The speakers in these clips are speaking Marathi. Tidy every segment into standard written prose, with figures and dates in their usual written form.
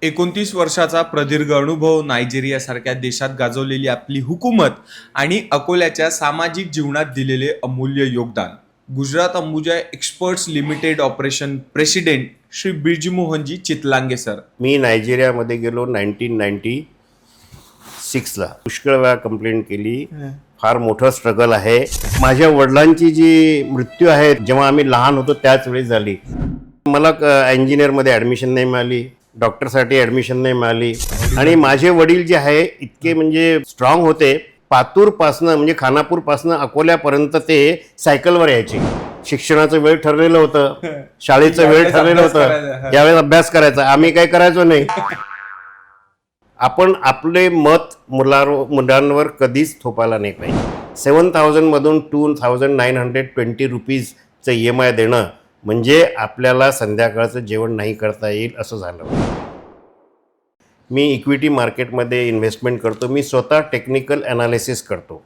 29 वर्षाचा प्रदीर्घ अनुभव, नायजेरियासारख्या देशात गाजवलेली आपली हुकूमत आणि अकोल्याच्या सामाजिक जीवनात दिलेले अमूल्य योगदान. Gujarat Ambuja experts limited operation president Shri Birjumohanji Chitlange sir. मी नायजेरियामध्ये गेलो 1996ला. पुष्कळ वेळा कंप्लेंट केली. फार मोठं स्ट्रगल आहे. माझ्या वडिलांची जी मृत्यू आहे जेव्हा आम्ही लहान होतो त्याच वेळी झाली. मला इंजिनियरमध्ये ॲडमिशन नाही मिळाली, डॉक्टरसाठी ॲडमिशन नाही मिळाली. आणि माझे वडील जे आहे इतके म्हणजे स्ट्रॉंग होते. पातूरपासनं म्हणजे खानापूरपासनं अकोल्यापर्यंत ते सायकलवर यायचे. शिक्षणाचं वेळ ठरलेलं होतं, शाळेचं वेळ ठरलेलं होतं, यावेळेस अभ्यास करायचा. आम्ही काही करायचो नाही. आपण आपले मत मुलांवर कधीच थोपायला नाही पाहिजे. 7,000मधून 2,920 रुपीजचं EMI देणं म्हणजे आपल्याला संध्याकाळचं जेवण नाही करता येईल असं झालं. मी इक्विटी मार्केटमध्ये इन्व्हेस्टमेंट करतो. मी स्वतः टेक्निकल ॲनालिसिस करतो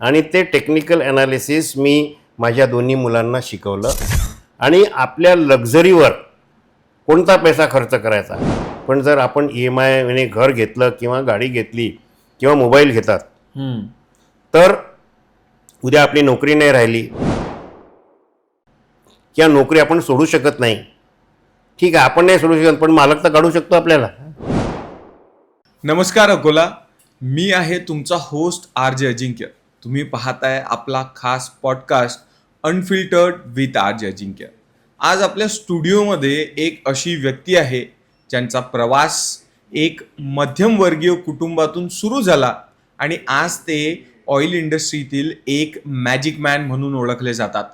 आणि ते टेक्निकल ॲनालिसिस मी माझ्या दोन्ही मुलांना शिकवलं. आणि आपल्या लक्झरीवर कोणता पैसा खर्च करायचा, पण जर आपण EMI घर घेतलं किंवा गाडी घेतली किंवा मोबाईल घेतात तर उद्या आपली नोकरी नाही राहिली किंवा नोकरी आपण सोडू शकत नाही. ठीक आहे, आपण नाही सोडू शकत पण मालक तर काढू शकतो आपल्याला. नमस्कार अकोला, मी आहे तुमचा होस्ट RJ अजिंक्य. तुम्ही पाहताय आपला खास पॉडकास्ट अनफिल्टर्ड विथ RJ अजिंक्य. आज आपल्या स्टुडिओमध्ये एक अशी व्यक्ती आहे ज्यांचा प्रवास एक मध्यमवर्गीय कुटुंबातून सुरू झाला आणि आज ते ऑइल इंडस्ट्रीतील एक मॅजिक मॅन म्हणून ओळखले जातात.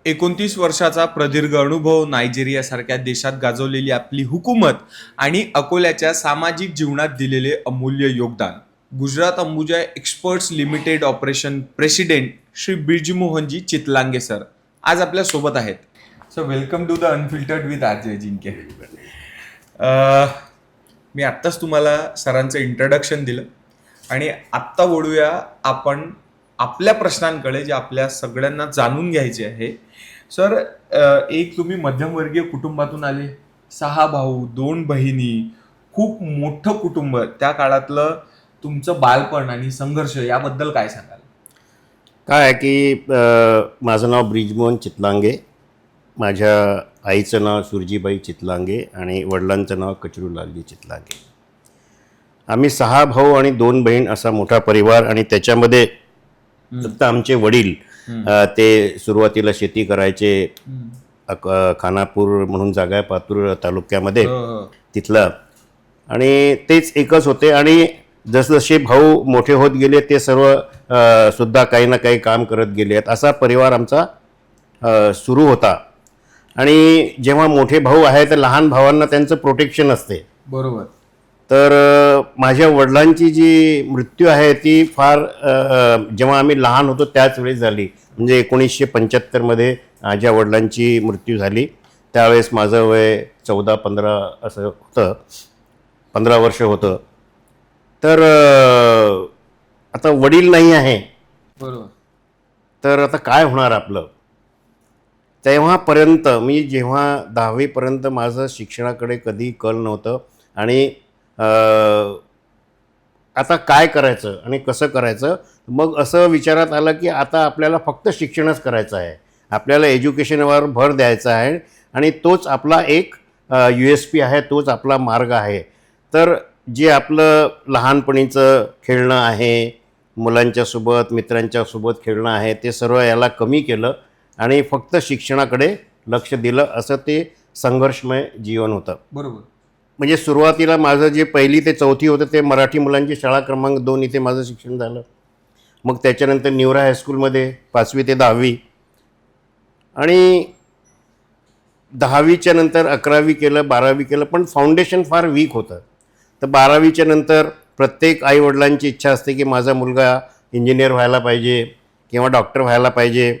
29 वर्षाचा प्रदीर्घ अनुभव, नायजेरियासारख्या देशात गाजवलेली आपली हुकूमत आणि अकोल्याच्या सामाजिक जीवनात दिलेले अमूल्य योगदान. Gujarat Ambuja experts limited operation president Shri Birjumohanji Chitlange sir आज आपल्या सोबत आहेत. So welcome to the unfiltered with RJ Ajinkya. मी आत्ताच तुम्हाला सरांचं इंट्रोडक्शन दिलं आणि आत्ता वळूया आपण आपल्या प्रश्नांकडे जे आपल्या सगळ्यांना जाणून घ्यायचे आहे. सर, एक तुम्ही मध्यमवर्गीय कुटुंबातून आले, 6 भाऊ 2 बहिणी, खूप मोठं कुटुंब. त्या काळातलं तुमचं बालपण आणि संघर्ष याबद्दल काय सांगाल? काय आहे की माझं नाव ब्रिजमोहन चितलांगे, माझ्या आईचं नाव सुरजीबाई चितलांगे आणि वडिलांचं नाव कचरूलालजी चितलांगे. आम्ही 6 भाऊ आणि 2 बहीण असा मोठा परिवार. आणि त्याच्यामध्ये फक्त आमचे वडील ते सुरुवातीला शेती करायचे. खानापूर म्हणून जागा आहे पातूर तालुक्यामध्ये, तिथलं. आणि तेच एकच होते. आणि जसजसे भाऊ मोठे होत गेले ते सर्व सुद्धा काही ना काही काम करत गेले आहेत. असा परिवार आमचा सुरू होता. आणि जेव्हा मोठे भाऊ आहे तर लहान भावांना त्यांचं प्रोटेक्शन असते. बरोबर. तर माझ्या वडिलांची जी मृत्यू आहे ती फार जेव्हा आम्ही लहान होतो त्याच वेळी झाली. म्हणजे 1975मध्ये माझ्या वडिलांची मृत्यू झाली. त्यावेळेस माझं वय 14-15 असं होतं, 15 वर्ष होतं. तर आता वडील नाही आहे. बरोबर. तर आता काय होणार आपलं. तेव्हापर्यंत मी जेव्हा 10वीपर्यंत माझं शिक्षणाकडे कधी कल नव्हतं. आणि आता काय करायचं आणि कसं करायचं. मग असं विचारात आलं की आता आपल्याला फक्त शिक्षणच करायचं आहे, आपल्याला एज्युकेशनवर भर द्यायचा आहे आणि तोच आपला एक USP आहे, तोच आपला मार्ग आहे. तर जे आपलं लहानपणीचं खेळणं आहे, मुलांच्यासोबत मित्रांच्यासोबत खेळणं आहे, ते सर्व याला कमी केलं आणि फक्त शिक्षणाकडे लक्ष दिलं. असं ते संघर्षमय जीवन होतं. बरोबर. म्हणजे सुरुवातीला माझं जे 1ली ते 4थी होतं ते मराठी मुलांची शाळा क्रमांक 2 इथे माझं शिक्षण झालं. मग त्याच्यानंतर निवरा हायस्कूलमध्ये 5वी ते 10वी. आणि 10वीच्या नंतर 11वी केलं, 12वी केलं, पण फाउंडेशन फार वीक होतं. तर 12वीच्या नंतर प्रत्येक आईवडिलांची इच्छा असते की माझा मुलगा इंजिनियर व्हायला पाहिजे किंवा डॉक्टर व्हायला पाहिजे.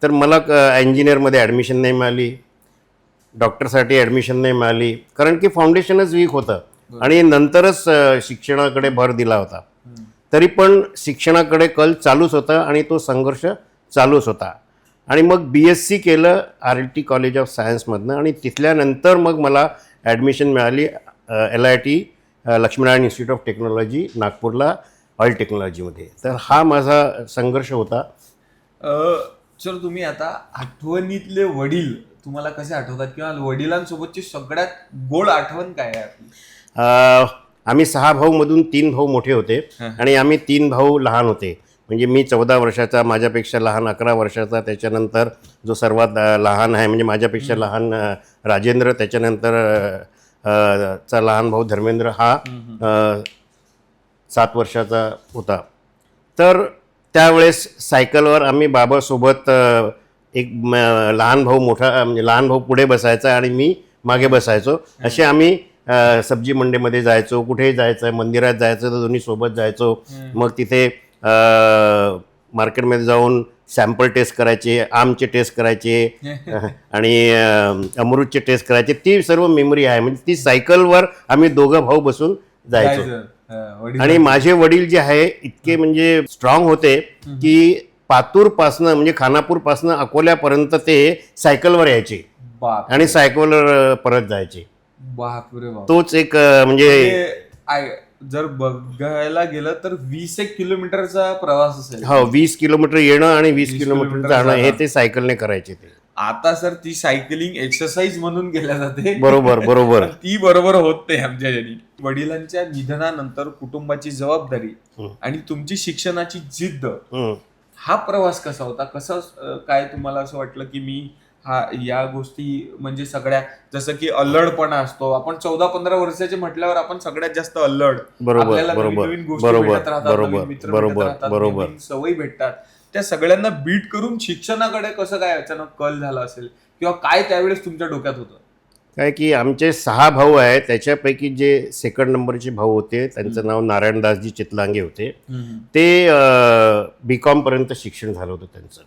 तर मला इंजिनियरमध्ये ॲडमिशन नाही मिळाली, डॉक्टरसाठी ॲडमिशन नाही मिळाली, कारण की फाउंडेशनच वीक होतं. आणि नंतरच शिक्षणाकडे भर दिला होता. तरी पण शिक्षणाकडे कल चालूच होता आणि तो संघर्ष चालूच होता. आणि मग BSc केलं RLT कॉलेज ऑफ सायन्समधनं. आणि तिथल्यानंतर मग मला ॲडमिशन मिळाली LIT Laxminarayan Institute of Technology नागपूरला ऑइल टेक्नॉलॉजीमध्ये. तर हा माझा संघर्ष होता. सर तुम्ही आता आठवणीतले वडील तुम्हाला कसे आठवतात किंवा वडिलांसोबतची सगळ्यात गोड आठवण काय आहे आपली? आम्ही 6 भाऊमधून 3 भाऊ मोठे होते आणि आम्ही 3 भाऊ लहान होते. म्हणजे मी 14 वर्षाचा, माझ्यापेक्षा लहान 11 वर्षाचा, त्याच्यानंतर जो सर्वात लहान आहे म्हणजे माझ्यापेक्षा लहान राजेंद्र, त्याच्यानंतर चा लहान भाऊ धर्मेंद्र हा 7 वर्षाचा होता. तर त्यावेळेस सायकलवर आम्ही बाबासोबत एक लहान भाऊ मोठा म्हणजे लहान भाऊ पुढे बसायचा आणि मी मागे बसायचो. असे आम्ही सब्जी मंडीमध्ये जायचो, कुठेही जायचं, मंदिरात जायचं तर दोन्ही सोबत जायचो. मग तिथे मार्केटमध्ये जाऊन सॅम्पल टेस्ट करायचे, आमचे टेस्ट करायचे आणि अमरूदचे टेस्ट करायचे. ती सर्व मेमरी आहे. म्हणजे ती सायकलवर आम्ही दोघं भाऊ बसून जायचो. आणि माझे वडील जे आहे इतके म्हणजे स्ट्रॉंग होते की पातूरपासनं म्हणजे खानापूरपासनं अकोल्यापर्यंत ते सायकलवर यायचे आणि सायकलवर परत जायचे. बापरे बाप. तोच एक म्हणजे जर बघायला गेलं तर 20 किलोमीटरचा प्रवास असेल. हो, 20 किलोमीटर येणं आणि 20 किलोमीटर जाणं हे ते सायकलने करायचे. ते आता सर ती सायकलिंग एक्सरसाइज म्हणून केल्या जाते. बरोबर बरोबर. ती बरोबर होत नाही आमच्या जणी. वडिलांच्या निधनानंतर कुटुंबाची जबाबदारी आणि तुमची शिक्षणाची जिद्द, हा प्रवास कसा होता? कसं काय तुम्हाला असं वाटलं की मी या गोष्टी म्हणजे सगळ्या जसं की अल्लडपणा असतो, आपण 14-15 वर्षाचे म्हटल्यावर आपण सगळ्यात जास्त अल्लड, आपल्याला नवीन गोष्टी भेटत राहतात, नवीन मित्र भेटत राहतात, नवीन सवयी भेटतात. त्या सगळ्यांना बीट करून शिक्षणाकडे कसं काय अचानक कल झाला असेल किंवा काय त्यावेळेस तुमच्या डोक्यात होतं? काय की आमचे 6 भाऊ आहेत, त्याच्यापैकी जे सेकंड नंबरचे भाऊ होते त्यांचं नाव नारायणदासजी चितलांगे होते. ते BCom पर्यंत शिक्षण झालं होतं त्यांचं.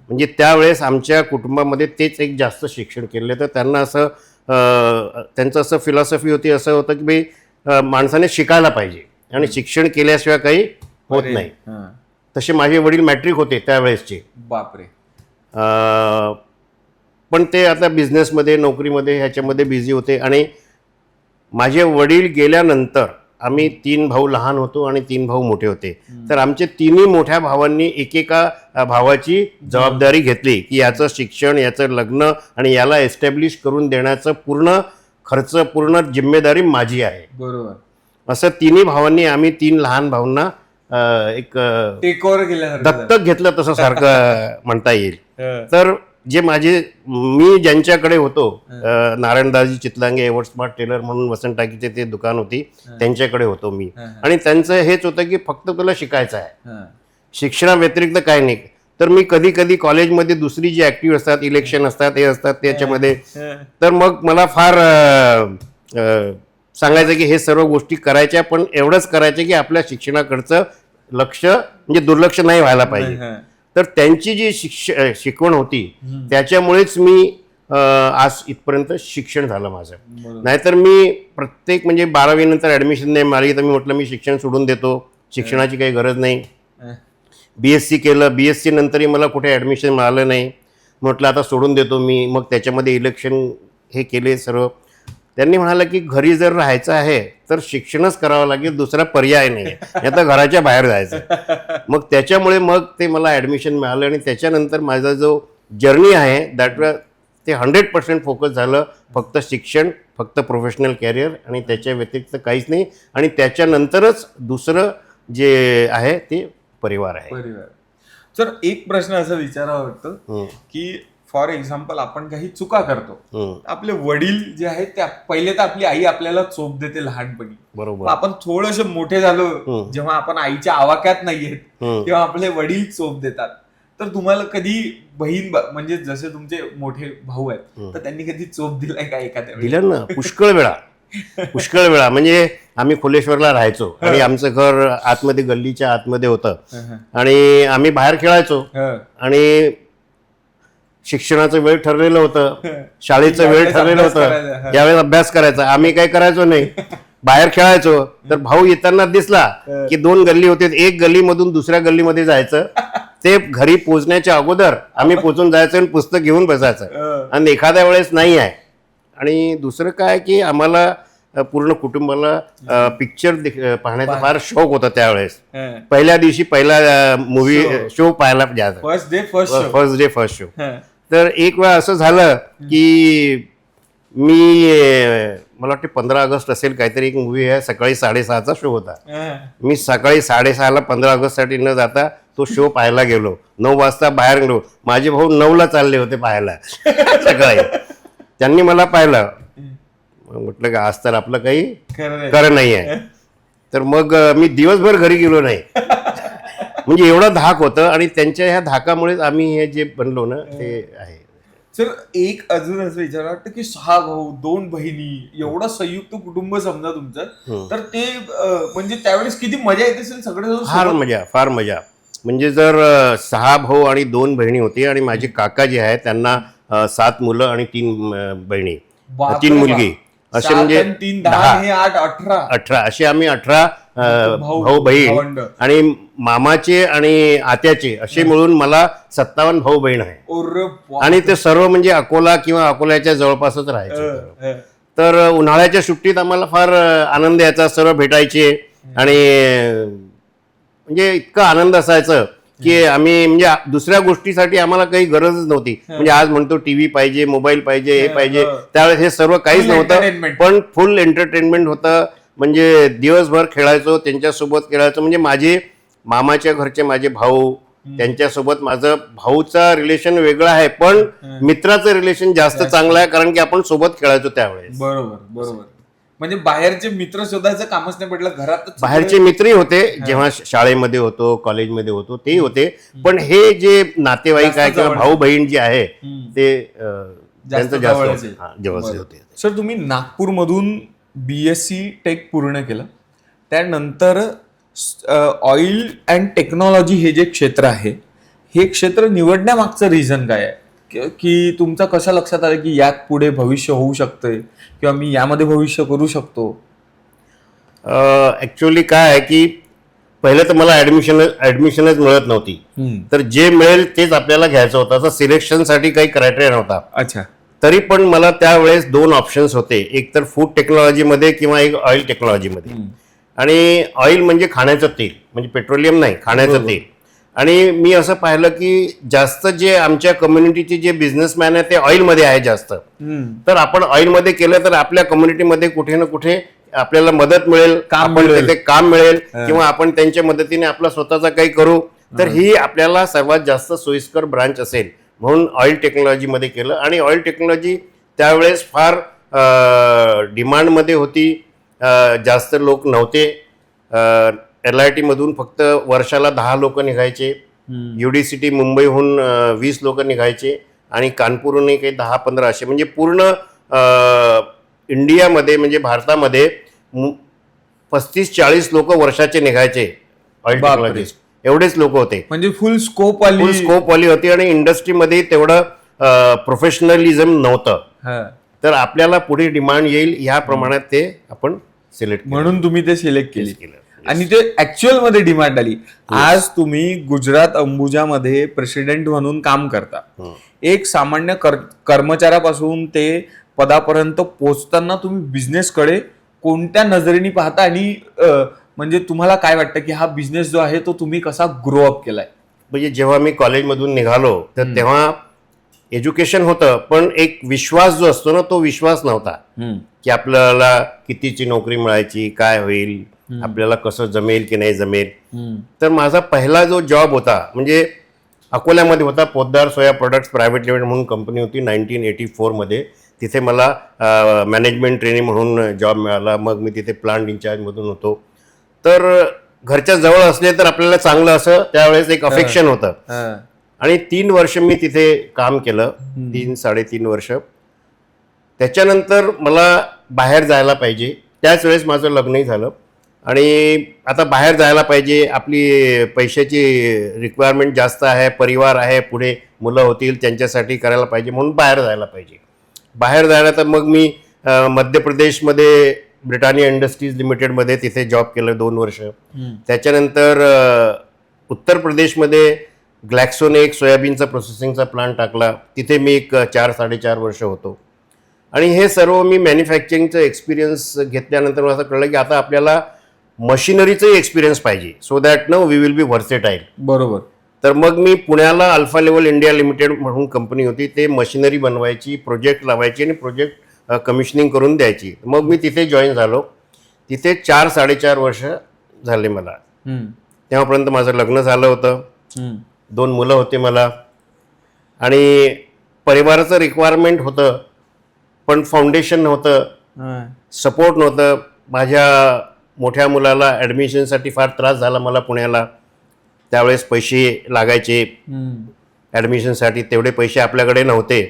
म्हणजे त्यावेळेस आमच्या कुटुंबामध्ये तेच एक जास्त शिक्षण केलं. तर त्यांना असं त्यांचं असं फिलॉसॉफी होती, असं होतं की भाई माणसाने शिकायला पाहिजे आणि शिक्षण केल्याशिवाय काही होत नाही. तसे माझे वडील मॅट्रिक होते त्यावेळेसचे. बापरे. पण ते आता बिझनेसमध्ये, नोकरीमध्ये ह्याच्यामध्ये बिझी होते. आणि माझे वडील गेल्यानंतर आम्ही 3 भाऊ लहान होतो आणि 3 भाऊ मोठे होते. तर आमचे तिन्ही मोठ्या भावांनी एकेका भावाची जबाबदारी घेतली की याचं शिक्षण, याचं लग्न आणि याला एस्टॅब्लिश करून देण्याचं पूर्ण खर्च, पूर्ण जिम्मेदारी माझी आहे. बरोबर. असं तिन्ही भावांनी आम्ही 3 लहान भाऊंना एक टेक ओव्हर केलं, दत्तक घेतलं तसं सारखं म्हणता येईल. तर जे मी ज्यांच्याकडे होतो, नारायणदासजी चितलांगे एव्हर्ड स्मार्ट टेलर म्हणून वसंत टाकीचे ते दुकान होती, त्यांच्याकडे होतो मी. आणि त्यांचं हेच होतं की फक्त तुला शिकायचं आहे, शिक्षणाव्यतिरिक्त काय नाही. तर मी कधी कधी कॉलेजमध्ये दुसरी जी ऍक्टिव्ह असतात, इलेक्शन असतात, हे असतात त्याच्यामध्ये, तर मग मला फार सांगायचं की हे सर्व गोष्टी करायच्या, पण एवढंच करायचं की आपल्या शिक्षणाकडचं लक्ष म्हणजे दुर्लक्ष नाही व्हायला पाहिजे. तर त्यांची जी शिकवण होती त्याच्यामुळेच मी आज इथपर्यंत शिक्षण झालं माझं. नाहीतर मी प्रत्येक म्हणजे 12वी नंतर ॲडमिशन नाही मिळाली तर मी म्हटलं मी शिक्षण सोडून देतो, शिक्षणाची काही गरज नाही. BSc केलं, BSc नंतरही मला कुठे ॲडमिशन मिळालं नाही, म्हटलं आता सोडून देतो मी. मग त्याच्यामध्ये इलेक्शन हे केले सर्व. त्यांनी म्हणालं की घरी जर राहायचं आहे तर शिक्षणच करावं लागेल, दुसरा पर्याय नाही, आता घराच्या बाहेर जायचं. मग त्याच्यामुळे मग ते मला ॲडमिशन मिळालं आणि त्याच्यानंतर माझा जो जर्नी आहे दॅट ते 100% फोकस झालं फक्त शिक्षण, फक्त प्रोफेशनल कॅरियर आणि त्याच्या व्यतिरिक्त काहीच नाही. आणि त्याच्यानंतरच दुसरं जे आहे ते परिवार आहे. सर एक प्रश्न असा विचारावा वाटतं की फॉर एक्झाम्पल आपण काही चुका करतो, आपले वडील जे आहेत त्या पहिले तर आपली आई आपल्याला चोप देते लहानपणी. बरोबर. आपण थोडेसे मोठे झालो जेव्हा आपण आईच्या आवाक्यात नाहीयेत तेव्हा आपले वडील चोप देतात. तर तुम्हाला कधी बहीण म्हणजे जसे तुमचे मोठे भाऊ आहेत तर त्यांनी कधी चोप दिलाय का एखाद्या? दिलं ना, पुष्कळ वेळा. म्हणजे आम्ही फुलेश्वरला राहायचो आणि आमचं घर आतमध्ये गल्लीच्या आतमध्ये होतं आणि आम्ही बाहेर खेळायचो आणि शिक्षणाचं वेळ ठरलेलं होतं, शाळेचं वेळ ठरलेलं होतं, यावेळेस अभ्यास करायचा. आम्ही काय करायचो नाही, बाहेर खेळायचो. तर भाऊ येताना दिसला की 2 गल्ली होते, एक गल्लीमधून दुसऱ्या गल्लीमध्ये जायचं. ते घरी पोहोचण्याच्या अगोदर आम्ही पोहोचून जायचं आणि पुस्तक घेऊन बसायचं. आणि एखाद्या वेळेस नाही आहे. आणि दुसरं काय की आम्हाला पूर्ण कुटुंबाला पिक्चर पाहण्याचा फार शौक होता त्यावेळेस. हा. पहिल्या दिवशी पहिला मूवी शो पाहायला जायचा. First day first show. First day first show. हा. तर एक वेळा असं झालं की मी मला वाटते 15 ऑगस्ट असेल काहीतरी एक मूवी आहे, सकाळी 6:30चा शो होता. हा. मी सकाळी 6:30ला 15 ऑगस्टसाठी न जाता तो शो पाहायला गेलो. 9 वाजता बाहेर गेलो. माझे भाऊ 9ला चालले होते पाहायला सकाळी. त्यांनी मला पाहिलं, म्हटलं का आज तर आपलं काही खरं नाही आहे. तर मग मी दिवसभर घरी गेलो नाही. म्हणजे एवढं धाक होतं आणि त्यांच्या ह्या धाकामुळेच आम्ही हे जे बनलो ना ते आहे. सर एक अजून असं विचारलं वाटतं की 6 भाऊ 2 बहिणी एवढं संयुक्त कुटुंब समजा तुमचं, तर ते म्हणजे त्यावेळेस किती मजा येत असेल सगळे जण फार सोबत? मजा, फार मजा. म्हणजे जर 6 भाऊ आणि 2 बहिणी होती आणि माझे काका जे आहेत त्यांना 7 मुलं आणि 3 बहिणी, बापरे 3 मुलगी, असे 7 म्हणजे आणि 3 10 हे 8 18 18 असे आम्ही 18 भाऊ बहीण. भावंड. आणि मामाचे आणि आत्याचे असे मिळून मला 57 भाऊ बहीण आहे. ओरे बाप. आणि ते सर्व म्हणजे अकोला किंवा अकोल्याच्या जवळपासच राहायचे. अ, अ. तर उन्हाळ्याच्या सुट्टीत आम्हाला फार आनंद याचा, सर्व भेटायचे आणि म्हणजे इतका आनंद असायचं की आम्ही म्हणजे दुसऱ्या गोष्टीसाठी आम्हाला काही गरजच नव्हती. म्हणजे आज म्हणतो टीव्ही पाहिजे, मोबाईल पाहिजे, हे पाहिजे, त्यावेळेस हे सर्व काहीच Full नव्हतं. entertainment. पण फुल एंटरटेनमेंट होतं. म्हणजे दिवसभर खेळायचो, त्यांच्यासोबत खेळायचो. म्हणजे माझे मामाच्या घरचे माझे भाऊ, त्यांच्यासोबत माझं भाऊचा रिलेशन वेगळं आहे, पण मित्राचं रिलेशन जास्त चांगलं आहे, कारण की आपण सोबत खेळायचो त्यावेळेस. बरोबर बरोबर. म्हणजे बाहेरचे मित्र शोधायचं कामच नाही पडलं, घरातच बाहेरचे मित्रही होते जेव्हा शाळेमध्ये होतो, कॉलेजमध्ये होतो, तेही होते. पण हे जे नातेवाईक आहे किंवा भाऊ बहीण जे आहे ते त्यांचं जास्त जवळचे होते. सर तुम्ही नागपूरमधून BSc टेक पूर्ण केलं, त्यानंतर ऑइल अँड टेक्नॉलॉजी हे जे क्षेत्र आहे, हे क्षेत्र निवडण्यामागचं रिझन काय आहे की तुमचं कसं लक्षात आलं की यात पुढे भविष्य होऊ शकतंय किंवा मी यामध्ये भविष्य करू शकतो? ऍक्च्युअली काय आहे की पहिलं तर मला ऍडमिशनच मिळत नव्हती. तर जे मिळेल तेच आपल्याला घ्यायचं होतं. असं सिलेक्शनसाठी काही क्रायटेरिया नव्हता. अच्छा. तरी पण मला त्यावेळेस 2 ऑप्शन्स होते, एक तर फूड टेक्नॉलॉजीमध्ये किंवा एक ऑइल टेक्नॉलॉजीमध्ये. आणि ऑइल म्हणजे खाण्याचं तेल, म्हणजे पेट्रोलियम नाही, खाण्याचं तेल. आणि मी असं पाहिलं की जास्त जे आमच्या कम्युनिटीचे जे बिझनेसमॅन आहे ते ऑइलमध्ये आहे जास्त. तर आपण ऑइलमध्ये केलं तर आपल्या कम्युनिटीमध्ये कुठे ना कुठे आपल्याला मदत मिळेल, आपण तिथे काम मिळेल किंवा आपण त्यांच्या मदतीने आपला स्वतःचा काही करू. तर ही आपल्याला सर्वात जास्त सोयीस्कर ब्रांच असेल म्हणून ऑइल टेक्नॉलॉजीमध्ये केलं. आणि ऑइल टेक्नॉलॉजी त्यावेळेस फार डिमांडमध्ये होती, जास्त लोक नव्हते. LIT मधून फक्त वर्षाला 10 लोक निघायचे, UDCT मुंबईहून 20 लोक निघायचे आणि कानपूरहूनही काही 10-15 असे. म्हणजे पूर्ण इंडियामध्ये म्हणजे भारतामध्ये 35-40 लोक वर्षाचे निघायचे ऑइल टेक्नॉलॉजिस्ट, एवढेच लोक होते. म्हणजे फुल स्कोप वाली होती आणि इंडस्ट्रीमध्ये तेवढं प्रोफेशनलिझम नव्हतं. तर आपल्याला पुढे डिमांड येईल ह्या प्रमाणात ते आपण सिलेक्ट, म्हणून तुम्ही ते सिलेक्ट केले आणि ते ऍक्च्युअल मध्ये डिमांड आली. आज तुम्ही गुजरात अंबुजामध्ये प्रेसिडेंट म्हणून काम करता. एक सामान्य कर्मचाऱ्यापासून ते पदापर्यंत पोहोचताना तुम्ही बिझनेसकडे कोणत्या नजरेने पाहता आणि म्हणजे तुम्हाला काय वाटतं की हा बिझनेस जो आहे तो तुम्ही कसा ग्रो अप केलाय? म्हणजे जेव्हा मी कॉलेजमधून निघालो तर तेव्हा एज्युकेशन होतं, पण एक विश्वास जो असतो ना तो विश्वास नव्हता की आपल्याला कितीची नोकरी मिळायची, काय होईल, आपल्याला कसं जमेल की नाही जमेल. तर माझा पहिला जो जॉब होता म्हणजे अकोल्यामध्ये होता, पोद्दार सोया प्रोडक्ट्स प्रायव्हेट लिमिटेड म्हणून कंपनी होती 1984 मध्ये. तिथे मला मॅनेजमेंट ट्रेनिंग म्हणून जॉब मिळाला. मग मी तिथे प्लांट इंचार्जमधून होतो. तर घरच्या जवळ असले तर आपल्याला चांगलं असं त्यावेळेस एक अफेक्शन होतं. आणि 3 वर्ष मी तिथे काम केलं, 3-3.5 वर्ष. त्याच्यानंतर मला बाहेर जायला पाहिजे, त्याच वेळेस माझं लग्नही झालं आणि आता बाहेर जायला पाहिजे, आपली पैशाची रिक्वायरमेंट जास्त आहे, परिवार आहे, पुढे मुलं होतील त्यांच्यासाठी करायला पाहिजे, म्हणून बाहेर जायला पाहिजे. बाहेर जायला तर मग मी मध्य प्रदेशमध्ये ब्रिटानिया इंडस्ट्रीज लिमिटेडमध्ये तिथे जॉब केलं 2 वर्ष. त्याच्यानंतर उत्तर प्रदेशमध्ये ग्लॅक्सोने एक सोयाबीनचा प्रोसेसिंगचा प्लांट टाकला, तिथे मी एक 4-4.5 वर्ष होतो. आणि हे सर्व मी मॅन्युफॅक्चरिंगचं एक्सपिरियन्स घेतल्यानंतर मला असं कळलं की आता आपल्याला मशिनरीचाही एक्सपिरियन्स पाहिजे, so that no we will be versatile. बरोबर. तर मग मी पुण्याला अल्फा लेवल इंडिया लिमिटेड म्हणून कंपनी होती, ते मशिनरी बनवायची, प्रोजेक्ट लावायची आणि प्रोजेक्ट कमिशनिंग करून द्यायची. मग मी तिथे जॉईन झालो. तिथे 4-4.5 वर्ष झाले मला. तेव्हापर्यंत माझं लग्न झालं होतं, 2 मुलं होते मला, आणि परिवाराचं रिक्वायरमेंट होतं, पण फाउंडेशन नव्हतं, सपोर्ट नव्हतं. माझ्या मोठ्या मुलाला ॲडमिशनसाठी फार त्रास झाला मला पुण्याला. त्यावेळेस पैसे लागायचे ॲडमिशनसाठी, तेवढे पैसे आपल्याकडे नव्हते.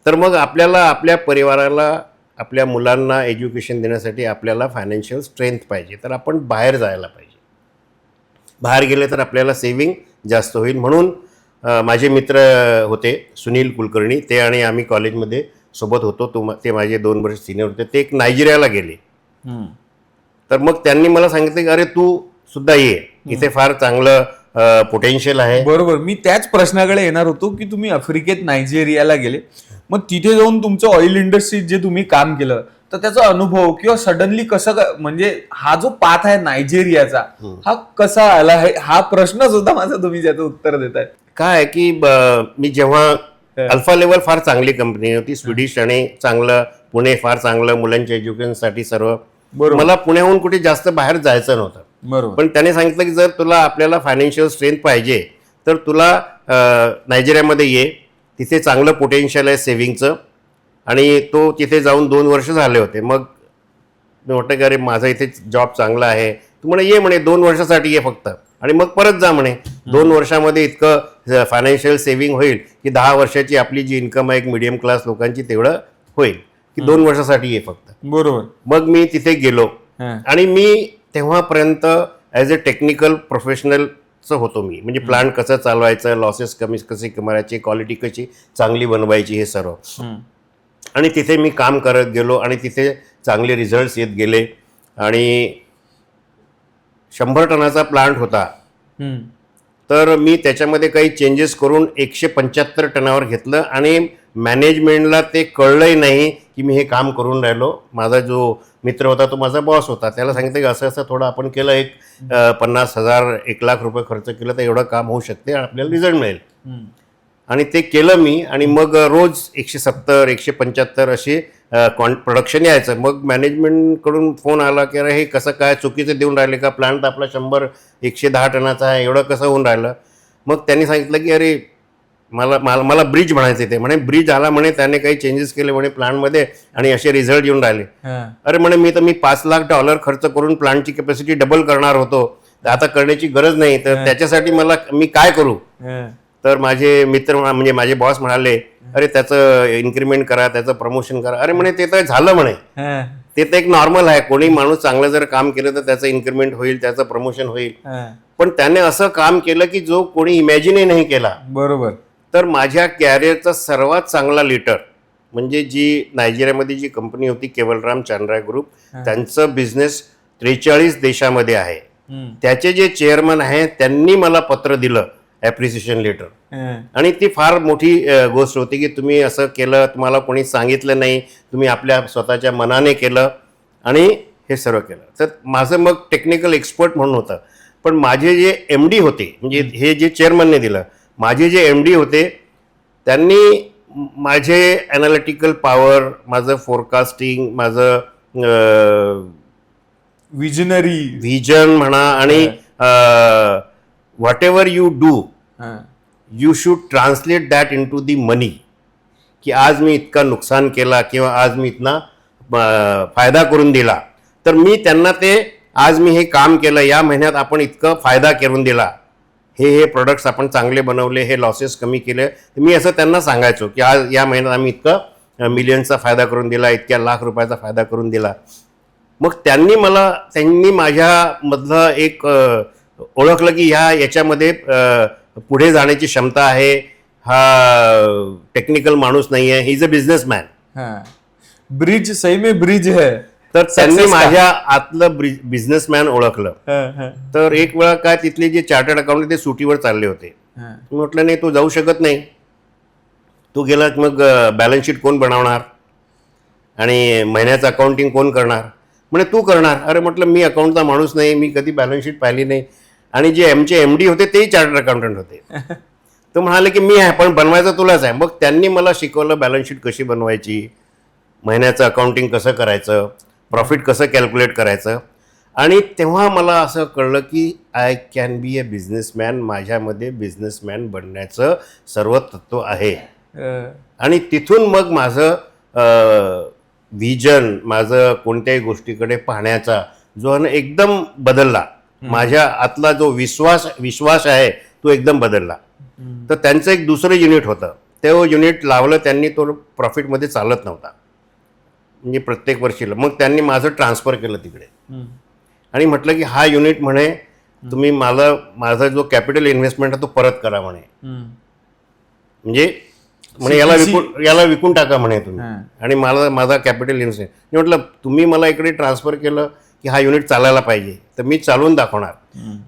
तर मग आपल्याला आपल्या परिवाराला, आपल्या मुलांना एज्युकेशन देण्यासाठी आपल्याला फायनान्शियल स्ट्रेंथ पाहिजे. तर आपण बाहेर जायला पाहिजे. बाहेर गेले तर आपल्याला सेविंग जास्त होईल. म्हणून माझे मित्र होते सुनील कुलकर्णी, ते आणि आम्ही कॉलेजमध्ये सोबत होतो. ते माझे 2 वर्ष सिनियर होते. ते एक नायजेरियाला गेले. तर मग त्यांनी मला सांगितलं की अरे तू सुद्धा ये, इथे फार चांगलं पोटेन्शियल आहे. बरोबर. मी त्याच प्रश्नाकडे येणार होतो की तुम्ही आफ्रिकेत नायजेरियाला गेले, मग तिथे जाऊन तुमचं ऑइल इंडस्ट्रीत जे तुम्ही काम केलं, तर त्याचा अनुभव किंवा सडनली कसं म्हणजे हा जो पाथ आहे नायजेरियाचा, हा कसा आला आहे, हा प्रश्न सुद्धा माझा तुम्ही ज्याचं उत्तर देताय. काय आहे की मी जेव्हा अल्फा लेवल फार चांगली कंपनी होती, स्वीडिश, आणि चांगलं पुणे फार चांगलं मुलांच्या एज्युकेशनसाठी सर्व. मला पुण्याहून कुठे जास्त बाहेर जायचं नव्हतं. बरोबर. पण त्याने सांगितलं की जर तुला आपल्याला फायनान्शियल स्ट्रेंथ पाहिजे तर तुला नायजेरियामध्ये ये, तिथे चांगलं पोटेन्शियल आहे सेव्हिंगचं. आणि तो तिथे जाऊन 2 वर्ष झाले होते. मग मी म्हटलं की अरे माझा इथे जॉब चांगला आहे. तू म्हणे ये, म्हणे 2 वर्षासाठी ये फक्त, आणि मग परत जा म्हणे. 2 वर्षामध्ये इतकं फायनान्शियल सेव्हिंग होईल की 10 वर्षाची आपली जी इन्कम आहे एक मिडियम क्लास लोकांची तेवढं होईल, की 2 वर्षासाठी ये फक्त. बरोबर. मग मी तिथे गेलो, आणि मी तेव्हापर्यंत ॲज अ टेक्निकल प्रोफेशनलचं होतो मी. म्हणजे प्लांट कसं चालवायचं, लॉसेस कसे कमायचे, क्वालिटी कशी चांगली बनवायची, हे सर्व. आणि तिथे मी काम करत गेलो, आणि तिथे चांगले रिझल्ट्स येत गेले. आणि 100 टनाचा प्लांट होता, तर मी त्याच्यामध्ये काही चेंजेस करून 175 टनावर घेतलं. आणि मॅनेजमेंटला ते कळलंही नाही की मी हे काम करून राहिलो. माझा जो मित्र होता तो माझा बॉस होता, त्याला सांगितलं की असं असं थोडं आपण केलं, एक 50,000 1,00,000 रुपये खर्च केलं तर एवढं काम होऊ शकते, आपल्याला रिझल्ट मिळेल. आणि ते केलं मी. आणि मग रोज 170 175 असे प्रोडक्शन यायचं. मग मॅनेजमेंटकडून फोन आला की अरे हे कसं काय चुकीचं देऊन राहिले का, प्लांट आपला 110 टनाचा आहे, एवढं कसं होऊन राहिलं. मग त्यांनी सांगितलं की अरे मला ब्रिज म्हणायचे ते. म्हणे ब्रिज आला, म्हणे त्याने काही चेंजेस केले म्हणे प्लांटमध्ये, आणि असे रिझल्ट येऊन राहिले. अरे म्हणे मी $5,00,000 खर्च करून प्लांटची कॅपॅसिटी डबल करणार होतो, आता करण्याची गरज नाही, तर त्याच्यासाठी मी काय करू. तर माझे मित्र म्हणजे माझे बॉस म्हणाले अरे त्याचं इन्क्रीमेंट करा, त्याचं प्रमोशन करा. अरे म्हणे ते तर झालं म्हणे, ते तर एक नॉर्मल आहे. कोणी माणूस चांगलं जर काम केलं तर त्याचं इन्क्रीमेंट होईल, त्याचं प्रमोशन होईल. पण त्याने असं काम केलं की जो कोणी इमॅजिनही नाही केला. बरोबर. तर माझ्या कॅरियरचा सर्वात चांगला लीडर म्हणजे जी नायजेरियामध्ये जी कंपनी होती केवलराम चांद्रा ग्रुप, त्यांचं बिझनेस 43 देशामध्ये आहे. त्याचे जे चेअरमन आहे त्यांनी मला पत्र दिलं, ॲप्रिसिएशन लेटर. आणि ती फार मोठी गोष्ट होती की तुम्ही असं केलं, तुम्हाला कोणी सांगितलं नाही, तुम्ही आपल्या स्वतःच्या मनाने केलं आणि हे सर्व केलं. तर माझं मग टेक्निकल एक्सपर्ट म्हणून होतं. पण माझे जे MD होते, म्हणजे हे जे चेअरमनने दिलं, माझे जे MD होते त्यांनी माझे ॲनालिटिकल पॉवर, माझं फोरकास्टिंग, माझं व्हिजन म्हणा, आणि whatever you do you should translate that into the money. की आज मी इतका नुकसान केला किंवा आज मी इतना फायदा करून दिला, तर मी त्यांना ते आज मी हे काम केलं, या महिन्यात आपण इतकं फायदा करून दिला, हे प्रोडक्ट्स आपण चांगले बनवले, हे लॉसेस कमी केले. मी असं त्यांना सांगायचो की आज या महिन्यात आम्ही इतकं मिलियन्सचा फायदा करून दिला, इतक्या लाख रुपयाचा फायदा करून दिला. मग त्यांनी माझ्यामधलं एक ओळखलं की याच्यामध्ये पुढे जाण्याची क्षमता आहे, हा टेक्निकल माणूस नाही आहे, he is a businessman. Bridge सही में ब्रिज है. तर त्यांनी माझ्या आतलं बिझनेसमॅन ओळखलं. तर एक वेळा काय तिथले जे चार्टर्ड अकाउंटंट ते सुटीवर चालले होते. म्हटलं नाही, तो जाऊ शकत नाही, तो गेला मग बॅलन्स शीट कोण बनवणार. आणि महिन्याचं अकाउंटिंग कोण करणार? म्हणे तू करणार. अरे म्हटलं मी अकाउंटचा माणूस नाही, मी कधी बॅलन्स शीट पाहिली नाही. आणि जे आमचे MD होते तेही चार्टर्ड अकाउंटंट होते. तो म्हणाले की मी आहे पण बनवायचं तुलाच आहे. मग त्यांनी मला शिकवलं बॅलन्स शीट कशी बनवायची, महिन्याचं अकाउंटिंग कसं करायचं, प्रॉफिट कसं कॅल्क्युलेट करायचं. आणि तेव्हा मला असं कळलं की I can be a businessman. माझ्यामध्ये बिझनेसमॅन बनण्याचं सर्व तत्व आहे. आणि तिथून मग माझं व्हिजन, माझं कोणत्याही गोष्टीकडे पाहण्याचा जो एकदम बदलला. माझ्या आतला जो विश्वास आहे तो एकदम बदलला. तर त्यांचं एक दुसरं युनिट होतं, ते युनिट लावलं त्यांनी. तो प्रॉफिटमध्ये चालत नव्हता म्हणजे प्रत्येक वर्षीला. मग त्यांनी माझं ट्रान्सफर केलं तिकडे आणि म्हटलं की हा युनिट म्हणे तुम्ही माझा जो कॅपिटल इन्व्हेस्टमेंट आहे तो परत करा म्हणे. म्हणजे याला विकून टाका म्हणे तुम्ही आणि माझा कॅपिटल इन्व्हेस्टमेंट. मी म्हटलं तुम्ही मला इकडे ट्रान्सफर केलं की हा युनिट चालायला पाहिजे, तर मी चालवून दाखवणार.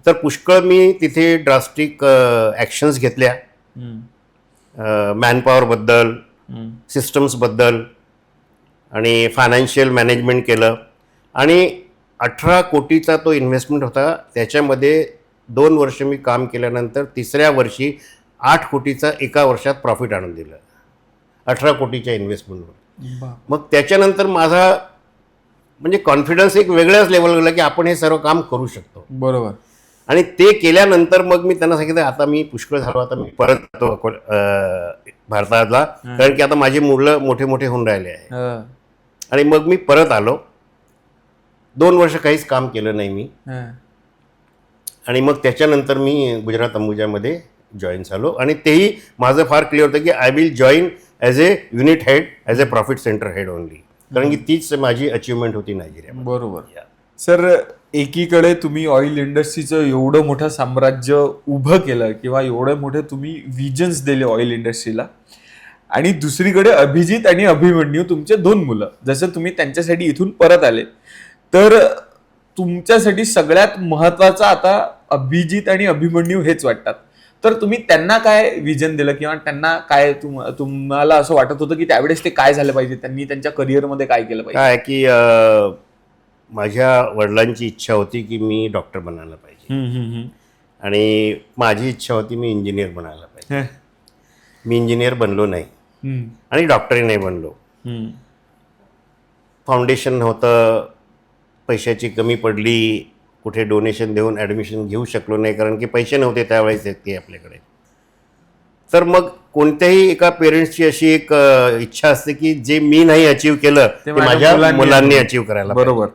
तर पुष्कळ मी तिथे ड्रास्टिक ॲक्शन्स घेतल्या, मॅनपॉवरबद्दल, सिस्टम्सबद्दल आणि फायनान्शियल मॅनेजमेंट केलं. आणि 18 कोटीचा तो इन्व्हेस्टमेंट होता. त्याच्यामध्ये 2 वर्ष मी काम केल्यानंतर तिसऱ्या वर्षी 8 कोटीचा एका वर्षात प्रॉफिट आणून दिलं 18 कोटीच्या इन्व्हेस्टमेंटवर. मग त्याच्यानंतर माझा म्हणजे कॉन्फिडन्स एक वेगळ्याच लेवलला गेला की आपण हे सर्व काम करू शकतो. बरोबर. आणि ते केल्यानंतर मग मी त्यांना सांगितलं आता मी पुष्कळ झालो, आता मी परत जातो भारताला, कारण की आता माझी मुलं मोठे मोठे होऊन राहिले आहे. आणि मग मी परत आलो. 2 वर्ष काहीच काम केलं नाही मी. आणि मग त्याच्यानंतर मी गुजरात अंबुजामध्ये जॉईन झालो. आणि तेही माझं फार क्लिअर होतं की I will join as A unit head, as A profit centre head only, कारण की तीच माझी अचिव्हमेंट होती नायजेरिया. बरोबर. सर, एकीकडे तुम्ही ऑइल इंडस्ट्रीचं एवढं मोठं साम्राज्य उभं केलं किंवा एवढे मोठे तुम्ही विजन्स दिले ऑइल इंडस्ट्रीला, आणि दुसरीकडे अभिजित आणि अभिमन्यू तुमचे 2 मुलं, जसं तुम्ही त्यांच्यासाठी इथून परत आले, तर तुमच्यासाठी सगळ्यात महत्वाचं आता अभिजित आणि अभिमन्यू हेच वाटतात. तर तुम्ही त्यांना काय विजन दिलं किंवा त्यांना काय तुम्हाला असं वाटत होतं की त्यावेळेस ते काय झालं पाहिजे, त्यांनी त्यांच्या करिअरमध्ये काय केलं पाहिजे? काय की माझ्या वडिलांची इच्छा होती की मी डॉक्टर बनायला पाहिजे आणि माझी इच्छा होती मी इंजिनियर बनायला पाहिजे. मी इंजिनियर बनलो नाही आणि डॉक्टरही नाही बनलो. फाउंडेशन नव्हतं, पैशाची कमी पडली, कुठे डोनेशन देऊन ॲडमिशन घेऊ शकलो नाही कारण की पैसे नव्हते त्यावेळेस ते आपल्याकडे. तर मग कोणत्याही एका पेरेंट्सची अशी एक इच्छा असते की जे मी नाही अचीव्ह केलं ते माझ्या मुलांनी अचीव्ह करायला. बरोबर.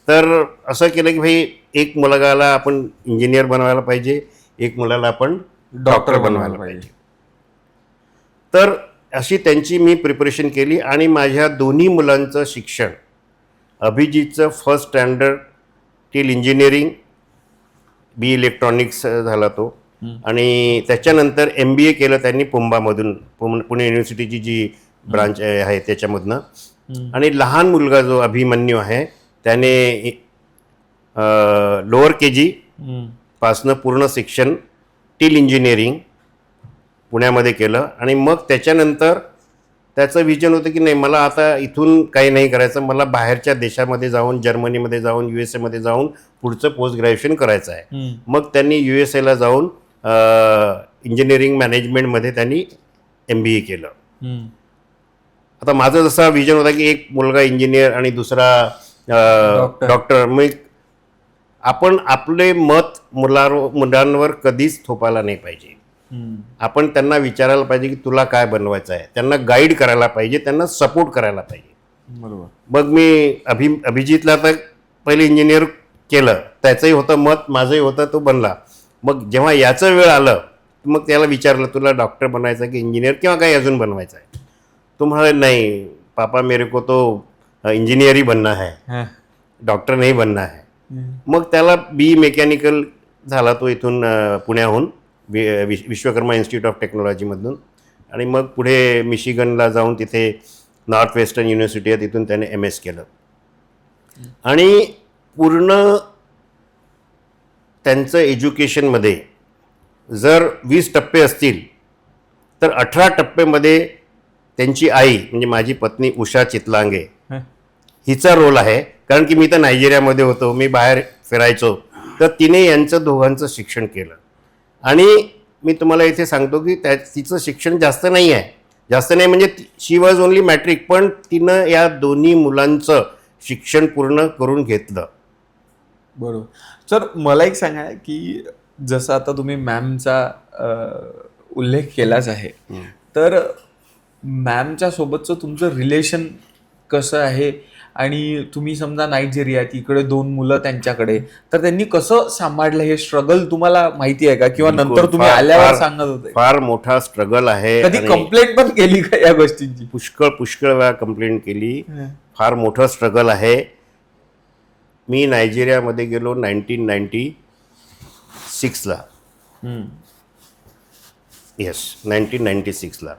तर असं केलं की भाई एक मुलगाला आपण इंजिनियर बनवायला पाहिजे, एक मुलाला आपण डॉक्टर बनवायला पाहिजे. तर अशी त्यांची मी प्रिपरेशन केली आणि माझ्या दोन्ही मुलांचं शिक्षण, अभिजितचं first standard till engineering, BE electronics झाला तो, आणि त्याच्यानंतर MBA केलं त्यांनी पुंबामधून, पुणे युनिव्हर्सिटीची जी ब्रांच आहे त्याच्यामधनं. आणि लहान मुलगा जो अभिमन्यू आहे त्याने लोअर KG पासनं पूर्ण शिक्षण टिल इंजिनिअरिंग पुण्यामध्ये केलं. आणि मग त्याच्यानंतर त्याचं विजन होतं की नाही मला आता इथून काही नाही करायचं, मला बाहेरच्या देशामध्ये जाऊन, जर्मनीमध्ये जाऊन, USA जाऊन पुढचं पोस्ट ग्रॅज्युएशन करायचं आहे. मग त्यांनी USA जाऊन इंजिनिअरिंग मॅनेजमेंटमध्ये त्यांनी MBA केलं. आता माझं जसा विजन होता की एक मुलगा इंजिनियर आणि दुसरा डॉक्टर. मग आपण आपले मत मुलांवर कधीच थोपायला नाही पाहिजे. आपण त्यांना विचारायला पाहिजे की तुला काय बनवायचं आहे, त्यांना गाईड करायला पाहिजे, त्यांना सपोर्ट करायला पाहिजे. बरोबर. मग मी अभिजितला तर पहिले इंजिनियर केलं, त्याचंही होतं मत, माझंही होतं, तो बनला. मग जेव्हा याचं वेळ आलं मग त्याला विचारलं तुला डॉक्टर बनायचं की इंजिनियर किंवा काही अजून बनवायचं आहे. तो म्हणाले नाही पापा मेरे को तो इंजिनियर ही बनना है, डॉक्टर नहीं बनना है. मग त्याला BE मेकॅनिकल झाला तो इथून पुण्याहून, विश्वकर्मा इन्स्टिट्यूट ऑफ टेक्नॉलॉजीमधून. आणि मग पुढे मिशिगनला जाऊन तिथे नॉर्थ वेस्टर्न युनिव्हर्सिटी आहे, तिथून त्याने MS केलं. आणि पूर्ण त्यांचं एज्युकेशनमध्ये जर 20 टप्पे असतील तर 18 टप्पेमध्ये त्यांची आई म्हणजे माझी पत्नी उषा चितलांगे हिचा रोल आहे. कारण की मी तर नायजेरियामध्ये होतो, मी बाहेर फिरायचो, तर तिने यांचं दोघांचं शिक्षण केलं. आणि मी तुम्हाला इथे सांगतो की तिचं शिक्षण जास्त नाही आहे, जास्त नाही म्हणजे शी वॉज ओनली मॅट्रिक, पण तिनं या दोन्ही मुलांचं शिक्षण पूर्ण करून घेतलं. बरोबर. सर मला एक सांगा की जसं आता तुम्ही मॅमचा उल्लेख केलाच आहे, तर मॅमच्या सोबतचं तुमचं रिलेशन कसं आहे आणि तुम्ही समजा नायजेरिया तिकडे 2 मुलं त्यांच्याकडे, तर त्यांनी कसं सांभाळलं हे स्ट्रगल तुम्हाला माहिती आहे का, किंवा नंतर तुम्ही आल्यावर सांगत होते? फार मोठा स्ट्रगल आहे. कधी कंप्लेंट पण केली का या गोष्टींची? पुष्कळ वेळा कंप्लेंट केली. फार मोठं स्ट्रगल आहे. मी नायजेरियामध्ये गेलो 1996ला. येस, 1996ला.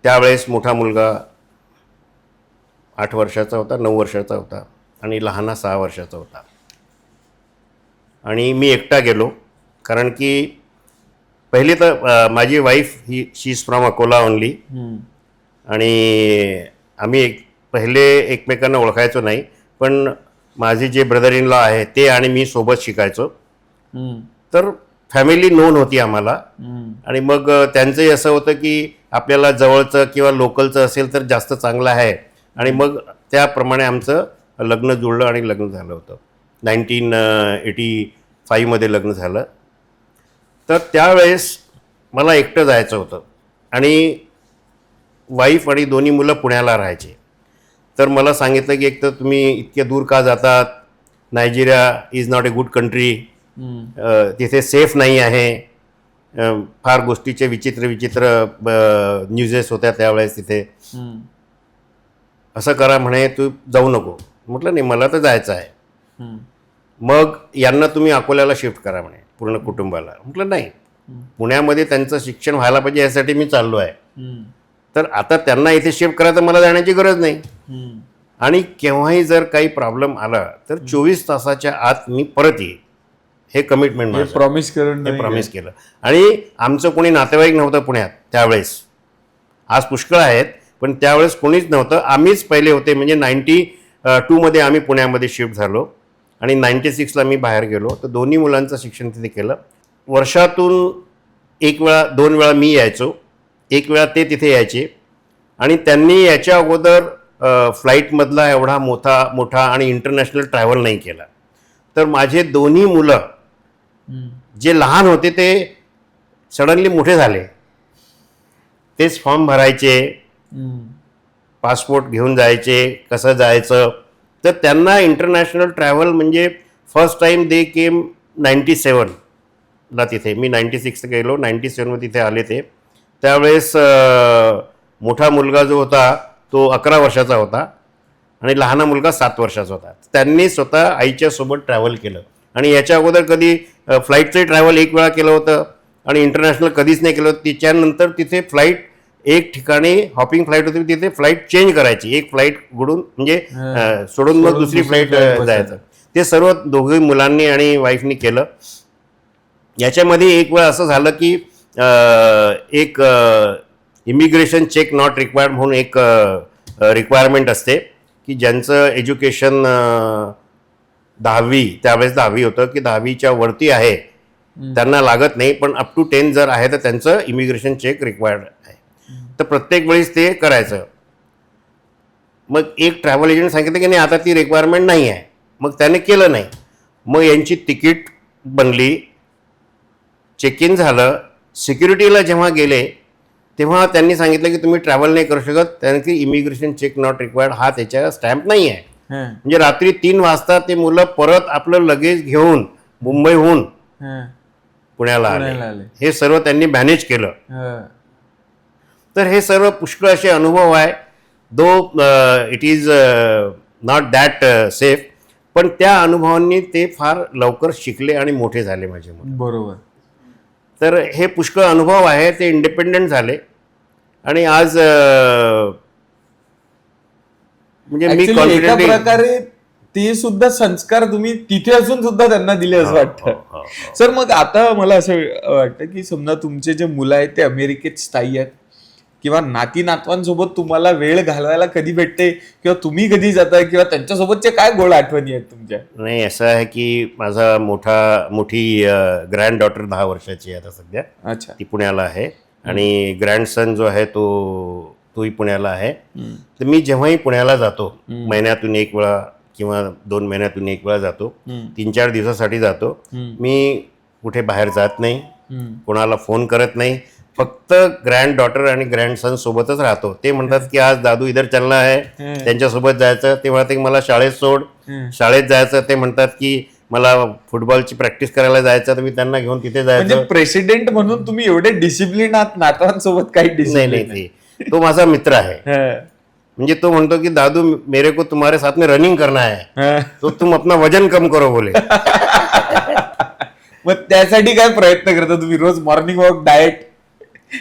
त्यावेळेस मोठा मुलगा 8 वर्षाचा होता, 9 वर्षाचा होता आणि लहाना 6 वर्षाचा होता. आणि मी एकटा गेलो, कारण की पहिली तर माझी wife she is from Akola only, आणि आम्ही पहिले एकमेकांना ओळखायचो नाही, पण माझे जे ब्रदर इन लॉ आहे ते आणि मी सोबत शिकायचो, तर फॅमिली नोन होती आम्हाला. आणि मग त्यांचंही असं होतं की आपल्याला जवळचं किंवा लोकलचं असेल तर जास्त चांगलं आहे, आणि मग त्याप्रमाणे आमचं लग्न जुळलं आणि लग्न झालं होतं. 1985मध्ये लग्न झालं. तर त्यावेळेस मला एकटं जायचं होतं आणि वाईफ आणि दोन्ही मुलं पुण्याला राहायचे. तर मला सांगितलं की एक तर तुम्ही इतक्या दूर का जातात, Nigeria is not a good country, तिथे सेफ नाही आहे, फार गोष्टीचे विचित्र न्यूजेस होत्या त्यावेळेस तिथे. असं करा म्हणे, तू जाऊ नको. म्हटलं नाही, मला तर जायचं आहे. मग यांना तुम्ही अकोल्याला शिफ्ट करा म्हणे, पूर्ण कुटुंबाला. म्हटलं नाही, पुण्यामध्ये त्यांचं शिक्षण व्हायला पाहिजे यासाठी मी चाललो आहे. तर आता त्यांना इथे शिफ्ट करायचं, मला जाण्याची गरज नाही. आणि केव्हाही जर काही प्रॉब्लेम आला तर 24 तासाच्या आत मी परत येईल, हे कमिटमेंट प्रॉमिस केलं. आणि आमचं कोणी नातेवाईक नव्हतं पुण्यात त्यावेळेस. आज पुष्कळ आहेत, पण त्यावेळेस कोणीच नव्हतं. आम्हीच पहिले होते. म्हणजे 92मध्ये आम्ही पुण्यामध्ये शिफ्ट झालो आणि 96ला मी बाहेर गेलो. तर दोन्ही मुलांचं शिक्षण तिथे केलं. वर्षातून 1 वेळा 2 वेळा मी यायचो, 1 वेळा ते तिथे यायचे. आणि त्यांनी याच्या अगोदर फ्लाईटमधला एवढा मोठा आणि इंटरनॅशनल ट्रॅव्हल नाही केला. तर माझे दोन्ही मुलं जे लहान होते ते सडनली मोठे झाले. तेच फॉर्म भरायचे, पासपोर्ट घेऊन जायचे, कसं जायचं. तर त्यांना इंटरनॅशनल ट्रॅव्हल म्हणजे फर्स्ट टाईम दे केम 97ला तिथे. मी 96 गेलो, 97मध्ये तिथे आले ते. त्यावेळेस मोठा मुलगा जो होता तो 11 वर्षाचा होता आणि लहाना मुलगा 7 वर्षाचा होता. त्यांनी स्वतः आईच्या सोबत ट्रॅव्हल केलं. आणि याच्या अगोदर कधी फ्लाईटचं ट्रॅव्हल 1 वेळा केलं होतं आणि इंटरनॅशनल कधीच नाही केलं. त्याच्यानंतर तिथे फ्लाईट एक ठिकाणी हॉपिंग फ्लाईट होती, तिथे फ्लाईट चेंज करायची, एक फ्लाईट बुडून म्हणजे सोडून मग दुसरी फ्लाईट जायचं. ते सर्व दोघी मुलांनी आणि वाईफनी केलं. याच्यामध्ये एक वेळ असं झालं की एक इमिग्रेशन चेक नॉट रिक्वायर्ड म्हणून एक रिक्वायरमेंट असते की ज्यांचं एज्युकेशन 10वी, त्यावेळेस 10वी होतं, की 10वीच्या वरती आहे त्यांना लागत नाही, पण अप टू 10 जर आहे तर त्यांचं इमिग्रेशन चेक रिक्वायर्ड आहे. तर प्रत्येक वेळेस ते करायचं. मग एक ट्रॅव्हल एजंट सांगितलं की नाही, आता ती रिक्वायरमेंट नाही आहे. मग त्याने केलं नाही. मग यांची तिकीट बनली, चेक इन झालं. सिक्युरिटीला जेव्हा गेले तेव्हा त्यांनी सांगितलं की तुम्ही ट्रॅव्हल नाही करू शकत, कारण की इमिग्रेशन चेक नॉट रिक्वायर्ड हा त्याच्या स्टॅम्प नाही आहे. म्हणजे रात्री 3 वाजता ते मुलं परत आपलं लगेज घेऊन मुंबईहून पुण्याला आले. हे सर्व त्यांनी मॅनेज केलं. तर हे सर्व पुष्कळ असे अनुभव आहे. Though it is not that safe, पण त्या अनुभवांनी ते फार लवकर शिकले आणि मोठे झाले माझे मुलं. बरोबर. तर हे पुष्कळ अनुभव आहे. ते इंडिपेंडंट झाले आणि आज म्हणजे मी एका प्रकारे ते सुद्धा संस्कार तुम्ही तिथे असून सुद्धा त्यांना दिले असं वाटतं. सर मग आता मला असं वाटतं की समजा तुमचे जे मुलं आहेत ते अमेरिकेत स्थायी आहेत किंवा नाती नातवांसोबत तुम्हाला वेळ घालवायला कधी भेटते, किंवा तुम्ही कधी जाताय, किंवा त्यांच्यासोबतचे काय गोड आठवणी आहेत तुमच्या? नाही, असं आहे की माझा मोठी ग्रँड डॉटर 10 वर्षाची आहे आता सध्या. अच्छा. ती पुण्याला आहे आणि ग्रँडसन जो आहे तोही पुण्याला आहे. तर मी जेव्हाही पुण्याला जातो, महिन्यातून एक वेळा किंवा 2 महिन्यातून एक वेळा जातो, 3-4 दिवसासाठी जातो. मी कुठे बाहेर जात नाही, कोणाला फोन करत नाही, फक्त ग्रँड डॉटर आणि ग्रँडसन सोबतच राहतो. ते म्हणतात की आज दादू इधर चलना आहे, त्यांच्यासोबत जायचं. ते म्हणतात की मला शाळेत सोड, शाळेत जायचं. ते म्हणतात की मला फुटबॉलची प्रॅक्टिस करायला जायचं, तर मी त्यांना घेऊन तिथे म्हणजे जायचं. प्रेसिडेंट म्हणून तुम्ही एवढे डिसिप्लिन आहात, नातवांसोबत काही नाही डिसिप्लिन नाही, तो माझा मित्र आहे. म्हणजे तो म्हणतो की दादू मेरे को तुम्हारे साथ में रनिंग करना है, तो तुम अपना वजन कम करो बोले. मग त्यासाठी काय प्रयत्न करता तुम्ही? रोज मॉर्निंग वॉक, डाएट?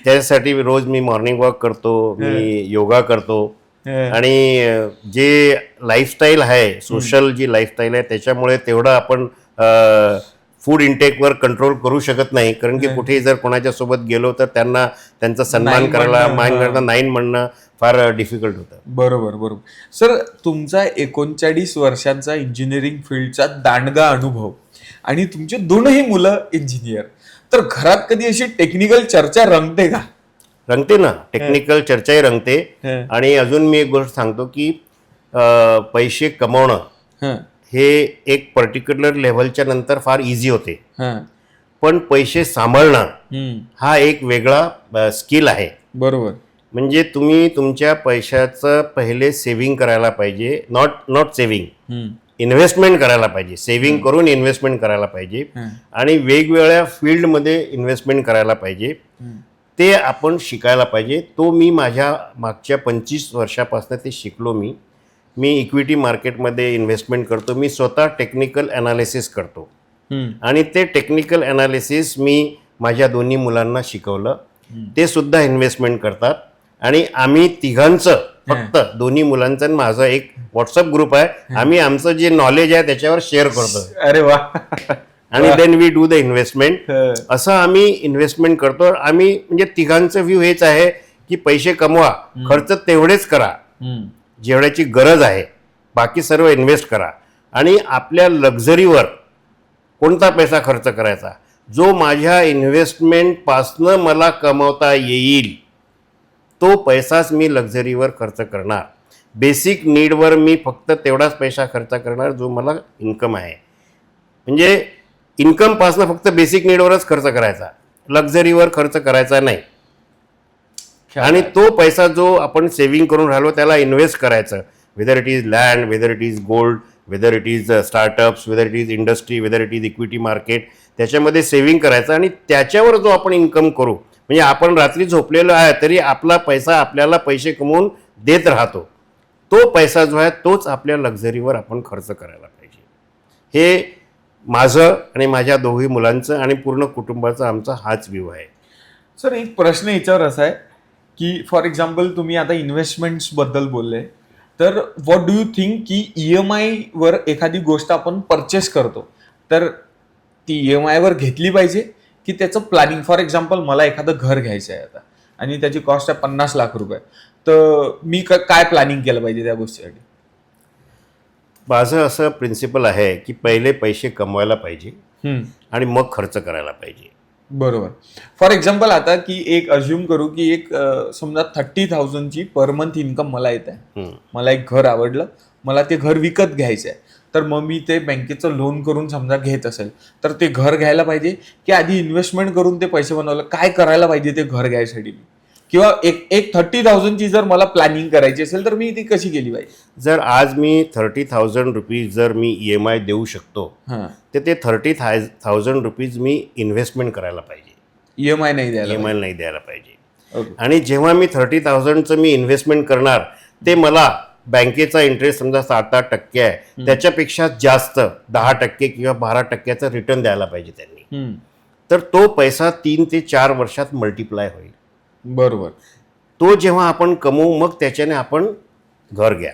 त्यासाठी रोज मी मॉर्निंग वॉक करतो, मी योगा करतो. आणि जे लाईफस्टाईल आहे, सोशल जी लाईफस्टाईल आहे, त्याच्यामुळे तेवढं आपण फूड इंटेकवर कंट्रोल करू शकत नाही. कारण की कुठेही जर कोणाच्या सोबत गेलो तर त्यांचा सन्मान करायला, नाही म्हणणं फार डिफिकल्ट होतं. बरोबर. सर, तुमचा 39 वर्षांचा इंजिनिअरिंग फील्डचा दांडगा अनुभव आणि तुमचे 2ही मुलं इंजिनियर, तर घरात कधी अशी टेक्निकल चर्चा रंगते का? रंगते ना, टेक्निकल चर्चाही रंगते. आणि अजून मी एक गोष्ट सांगतो की पैसे कमवणं हे एक पर्टिक्युलर लेव्हलच्या नंतर फार इझी होते, पण पैसे सांभाळणं हा एक वेगळा स्किल आहे. बरोबर. म्हणजे तुम्ही तुमच्या पैशाचं पहिले सेव्हिंग करायला पाहिजे, नॉट सेव्हिंग, इन्व्हेस्टमेंट करायला पाहिजे. सेव्हिंग करून इन्व्हेस्टमेंट करायला पाहिजे आणि वेगवेगळ्या फील्डमध्ये इन्व्हेस्टमेंट करायला पाहिजे. ते आपण शिकायला पाहिजे. तो मी माझ्या मागच्या 25 वर्षापासून ते शिकलो. मी इक्विटी मार्केटमध्ये इन्व्हेस्टमेंट करतो. मी स्वतः टेक्निकल ॲनालिसिस करतो आणि ते टेक्निकल ॲनालिसिस मी माझ्या 2 मुलांना शिकवलं. ते सुद्धा इन्व्हेस्टमेंट करतात आणि आम्ही तिघांचं, फक्त 2 मुलांचं आणि माझं एक व्हॉट्सअप ग्रुप आहे. आम्ही आमचं जे नॉलेज आहे त्याच्यावर शेअर करतो. अरे वा. आणि then we do the investment. असं आम्ही इन्व्हेस्टमेंट करतो. आम्ही म्हणजे तिघांचं व्ह्यू हेच आहे की पैसे कमवा, खर्च तेवढेच करा जेवढ्याची गरज आहे, बाकी सर्व इन्व्हेस्ट करा. आणि आपल्या लक्झरीवर कोणता पैसा खर्च करायचा, जो माझ्या इन्व्हेस्टमेंटपासनं मला कमवता येईल तो पैसाच मी लक्झरीवर खर्च करणार. बेसिक नीडवर मी फक्त तेवढाच पैसा खर्च करणार जो मला इन्कम आहे. म्हणजे इन्कमपासनं फक्त बेसिक नीडवरच खर्च करायचा, लक्झरीवर खर्च करायचा नाही. आणि तो पैसा जो आपण सेव्हिंग करून राहिलो त्याला इन्व्हेस्ट करायचं, whether it is land, whether it is gold, whether it is startups, whether it is industry, whether it is equity market, त्याच्यामध्ये सेव्हिंग करायचं. आणि त्याच्यावर जो आपण इन्कम करू, म्हणजे आपण रात्री झोपलेलो आहे तरी आपला पैसा आपल्याला पैसे कमवून देत राहतो, तो पैसा जो आहे तोच आपल्या लक्झरीवर आपण खर्च करायला पाहिजे. हे माझं आणि माझ्या 2ही मुलांचं आणि पूर्ण कुटुंबाचा आमचा हाच व्ह्यू आहे. सर, एक प्रश्न याच्यावर असा आहे की फॉर एक्झाम्पल तुम्ही आता इन्व्हेस्टमेंट्सबद्दल बोलले, तर व्हॉट डू यू थिंक की EMI वर एखादी गोष्ट आपण परचेस करतो तर ती EMI वर घेतली पाहिजे की त्याचं प्लॅनिंग? फॉर एक्झाम्पल मला एखादं घर घ्यायचं आहे आता आणि त्याची कॉस्ट आहे 50 लाख रुपये, तर मी काय प्लॅनिंग केलं पाहिजे त्या गोष्टीसाठी? माझं असं प्रिन्सिपल आहे की पहिले पैसे कमवायला पाहिजे आणि मग खर्च करायला पाहिजे. बरोबर. फॉर एक्झाम्पल आता की एक अज्युम करू की एक समजा 30,000ची पर मंथ इन्कम मला येत आहे, मला एक घर आवडलं, मला ते घर विकत घ्यायचं आहे, तर मग मी ते बँकेचं लोन करून समजा घेत असेल तर ते घर घ्यायला पाहिजे की आधी इन्व्हेस्टमेंट करून ते पैसे बनवलं? काय करायला पाहिजे ते घर घ्यायसाठी? किंवा एक 30,000ची जर मला प्लॅनिंग करायची असेल तर मी ती कशी केली पाहिजे? जर आज मी 30,000 रुपीज जर मी EMI देऊ शकतो तर ते 30,000 रुपीज मी इन्व्हेस्टमेंट करायला पाहिजे, EMI नाही द्यायला पाहिजे. आणि जेव्हा मी 30,000चं मी इन्व्हेस्टमेंट करणार, ते मला बँकेचा इंटरेस्ट समजा 7-8% आहे, त्याच्यापेक्षा जास्त 10% किंवा 12%चं रिटर्न द्यायला पाहिजे त्यांनी. तर तो पैसा 3 ते 4 वर्षात मल्टिप्लाय होईल. बरोबर. तो जेव्हा आपण कमवू मग त्याच्याने आपण घर घ्या,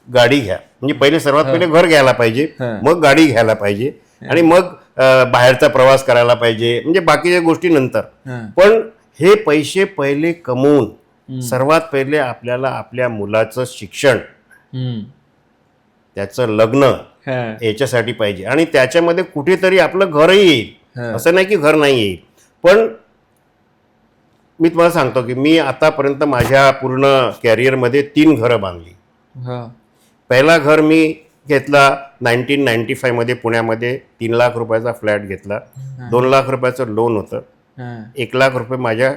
गाडी घ्या. म्हणजे पहिले सर्वात पहिले घर घ्यायला पाहिजे, मग गाडी घ्यायला पाहिजे आणि मग बाहेरचा प्रवास करायला पाहिजे, म्हणजे बाकीच्या गोष्टी नंतर. पण हे पैसे पहिले कमवून सर्वात पहिले आपल्याला आपल्या मुलाचं शिक्षण, त्याचं लग्न याच्यासाठी पाहिजे. आणि त्याच्यामध्ये कुठेतरी आपलं घरही येईल. असं नाही की घर नाही येईल. पण मी तुम्हाला सांगतो की मी आतापर्यंत माझ्या पूर्ण कॅरियरमध्ये 3 घरं बांधली. पहिला घर मी घेतला 1995 मध्ये पुण्यामध्ये. 3 लाख रुपयाचा फ्लॅट घेतला. 2 लाख रुपयाचं लोन होतं. 1 लाख रुपये माझ्या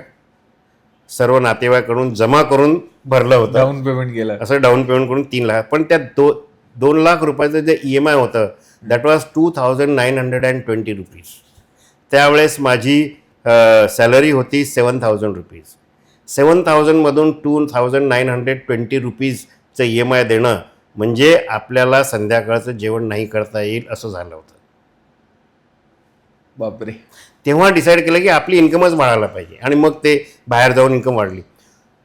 सर्व नातेवाईकडून जमा करून भरलं होतं. डाऊन पेमेंट केलं. असं डाऊन पेमेंट करून 3 लाख. पण त्या 2 लाख रुपयाचं जे EMI होतं दॅट वॉज 2920 रुपीज. त्यावेळेस माझी सॅलरी होती 7000 रुपीज. 7000मधून 2920 रुपीजचं EMI देणं म्हणजे आपल्याला संध्याकाळचं जेवण नाही करता येईल असं झालं होतं. बापरे. तेव्हा डिसाईड केलं की आपली इन्कमच वाढायला पाहिजे. आणि मग ते बाहेर जाऊन इन्कम वाढली.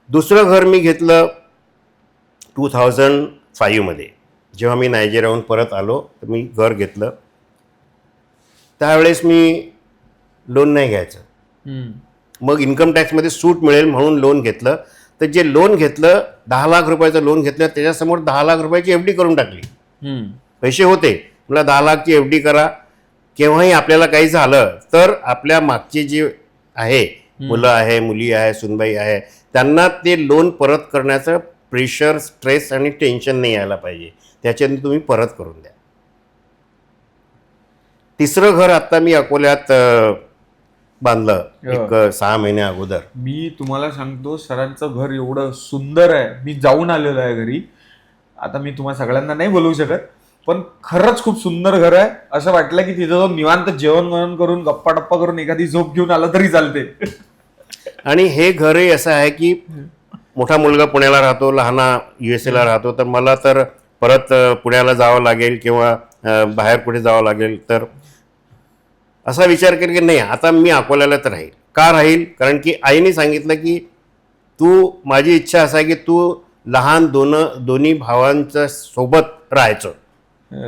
दुसरं घर मी घेतलं 2005 मध्ये. जेव्हा मी नायजेरियाहून परत आलो तर मी घर घेतलं. त्यावेळेस मी लोन नाही घ्यायचं. मग इन्कम टॅक्समध्ये सूट मिळेल म्हणून लोन घेतलं. तर जे लोन घेतलं 10 लाख रुपयाचं लोन घेतलं त्याच्यासमोर 10 लाख रुपयाची FD करून टाकली. पैसे होते. मला 10 लाखची FD करा. केव्हाही आपल्याला काही झालं तर आपल्या मागचे जे आहे मुलं आहे, मुली आहे, सुनबाई आहे, त्यांना ते लोन परत करण्याचं प्रेशर, स्ट्रेस आणि टेन्शन नाही यायला पाहिजे. त्याच्याने तुम्ही परत करून द्या. तिसरं घर आता मी अकोल्यात बांधलं एक 6 महिन्या अगोदर. मी तुम्हाला सांगतो, सरांचं घर एवढं सुंदर आहे. मी जाऊन आलेलो आहे घरी. आता मी तुम्हाला सगळ्यांना नाही बोलवू शकत, पण खरंच खूप सुंदर घर आहे. असं वाटलं की तिथं जाऊन निवांत जेवण करून गप्पा टप्पा करून एखादी झोप घेऊन आलं तरी चालते. आणि हे घरही असं आहे की मोठा मुलगा पुण्याला राहतो, लहाना USA राहतो. तर मला तर परत पुण्याला जावं लागेल किंवा बाहेर कुठे जावं लागेल. तर असा विचार केला की नाही, आता मी अकोल्याला तर राहील. का राहील? कारण की आईने सांगितलं की माझी इच्छा असं आहे की तू लहान दोन्ही भावांच्या सोबत राहायचं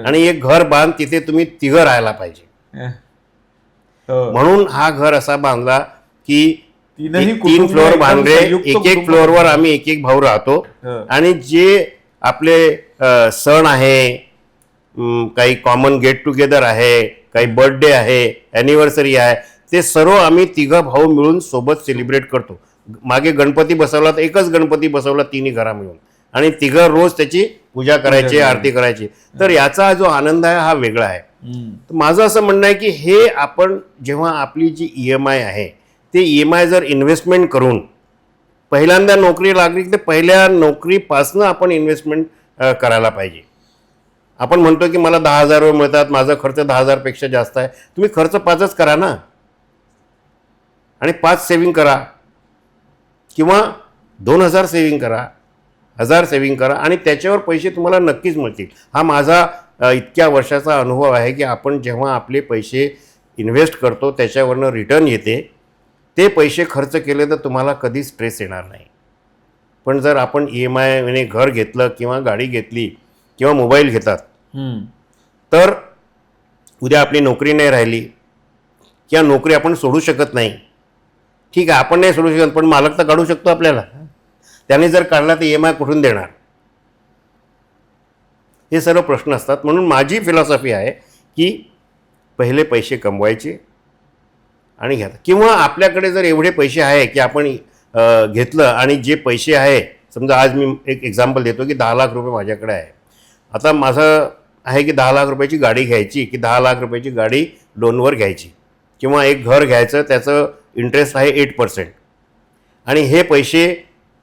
आणि एक घर बांध, तिथे तुम्ही 3 राहायला पाहिजे. म्हणून हा घर असा बांधला की 3 फ्लोअर बांधले. एक फ्लोअरवर आम्ही एक भाऊ राहतो. आणि जे आपले सण आहे, काही कॉमन गेट टुगेदर आहे, काही बर्थडे आहे, ॲनिव्हर्सरी आहे, ते सर्व आम्ही 3 भाऊ मिळून सोबत सेलिब्रेट करतो. मागे गणपती बसवला तर एकच गणपती बसवला 3 घरा मिळून. आणि 3 रोज त्याची पूजा करायची, आरती करायची. तर याचा जो आनंद आहे हा वेगळा आहे. माझं असं म्हणणं आहे की हे आपण जेव्हा आपली जी EMI आहे ते EMI जर इन्व्हेस्टमेंट करून, पहिल्यांदा नोकरी लागली तर पहिल्या नोकरीपासनं आपण इन्व्हेस्टमेंट करायला पाहिजे. आपण म्हणतो की मला 10,000 रुपये मिळतात, माझा खर्च 10,000 पेक्षा जास्त आहे. तुम्ही खर्च 5च करा ना, आणि 5 सेव्हिंग करा किंवा 2,000 सेव्हिंग करा, 1,000 सेव्हिंग करा, आणि त्याच्यावर पैसे तुम्हाला नक्कीच मिळतील. हा माझा इतक्या वर्षाचा अनुभव आहे की आपण जेव्हा आपले पैसे इन्व्हेस्ट करतो त्याच्यावरनं रिटर्न येते. ते पैसे खर्च केले तर तुम्हाला कधीच स्ट्रेस येणार नाही. पण जर आपण EMIने घर घेतलं किंवा गाडी घेतली किंवा मोबाईल घेतात तर उद्या आपली नोकरी नाही राहिली किंवा नोकरी आपण सोडू शकत नाही. ठीक आहे, आपण नाही सोडू शकत, पण मालक तर काढू शकतो आपल्याला. त्याने जर काढला तर EMI कुठून देणार? हे सर्व प्रश्न असतात. म्हणून माझी फिलॉसॉफी आहे की पहिले पैसे कमवायचे आणि घ्या. किंवा आपल्याकडे जर एवढे पैसे आहे की आपण घेतलं आणि जे पैसे आहे, समजा आज मी एक एक्झाम्पल देतो की 10 लाख रुपये माझ्याकडे आहे. आता माझं आहे की 10 लाख रुपयाची गाडी घ्यायची की 10 लाख रुपयाची गाडी लोनवर घ्यायची, किंवा एक घर घ्यायचं, त्याचं इंटरेस्ट आहे 8%. आणि हे पैसे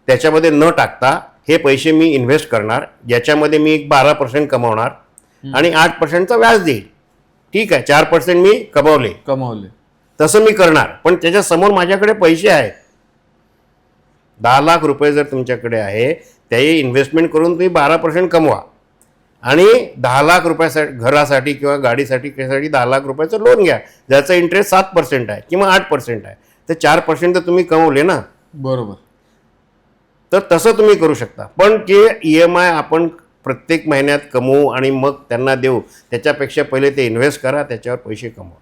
त्याच्यामध्ये न टाकता हे पैसे मी इन्व्हेस्ट करणार, ज्याच्यामध्ये मी एक 12% कमावणार आणि 8%चा व्याज देईल. ठीक आहे, 4% मी कमावले, तसं मी करणार. पण त्याच्या समोर माझ्याकडे पैसे आहेत. 10 लाख रुपये जर तुमच्याकडे आहे, त्याही इन्व्हेस्टमेंट करून तुम्ही 12% कमवा आणि 10 लाख रुपयासाठी घरासाठी किंवा गाडीसाठी 10 लाख रुपयाचं लोन घ्या, ज्याचा इंटरेस्ट 7% आहे किंवा 8% आहे. तर 4% तर तुम्ही कमवले ना. बरोबर. तर तसं तुम्ही करू शकता. पण जे EMI आपण प्रत्येक महिन्यात कमवू आणि मग त्यांना देऊ, त्याच्यापेक्षा पहिले ते इन्व्हेस्ट करा, त्याच्यावर पैसे कमवा.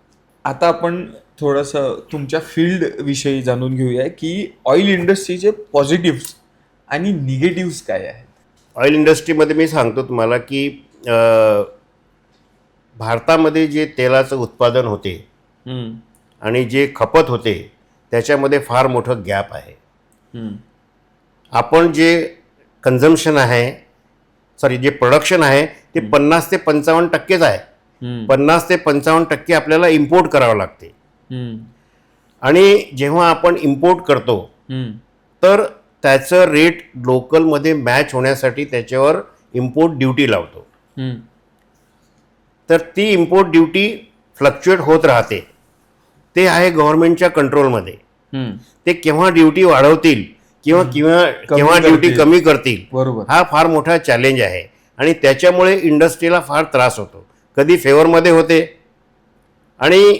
आता आपण थोडंसं तुमच्या फील्ड विषयी जाणून घेऊया की ऑइल इंडस्ट्रीचे पॉझिटिव्ह आणि निगेटिव्ह काय आहेत. ऑइल इंडस्ट्रीमध्ये मी सांगतो तुम्हाला की भारतामध्ये जे तेलाचं उत्पादन होते आणि जे खपत होते त्याच्यामध्ये फार मोठं गॅप आहे. आपण जे कन्झम्शन आहे जे प्रोडक्शन आहे ते 50 ते 55% आहे. 50 ते 55% आपल्याला इम्पोर्ट करावं लागते. आणि जेव्हा आपण इम्पोर्ट करतो तर त्याचं रेट लोकलमध्ये मॅच होण्यासाठी त्याच्यावर इम्पोर्ट ड्युटी लावतो. तर ती इम्पोर्ट ड्युटी फ्लक्च्युएट होत राहते. ते आहे गव्हर्नमेंटच्या कंट्रोलमध्ये. ते केव्हा ड्युटी वाढवतील किंवा केव्हा ड्युटी कमी करतील, बरोबर, हा फार मोठा चॅलेंज आहे. आणि त्याच्यामुळे इंडस्ट्रीला फार त्रास होतो. कधी फेवरमध्ये होते आणि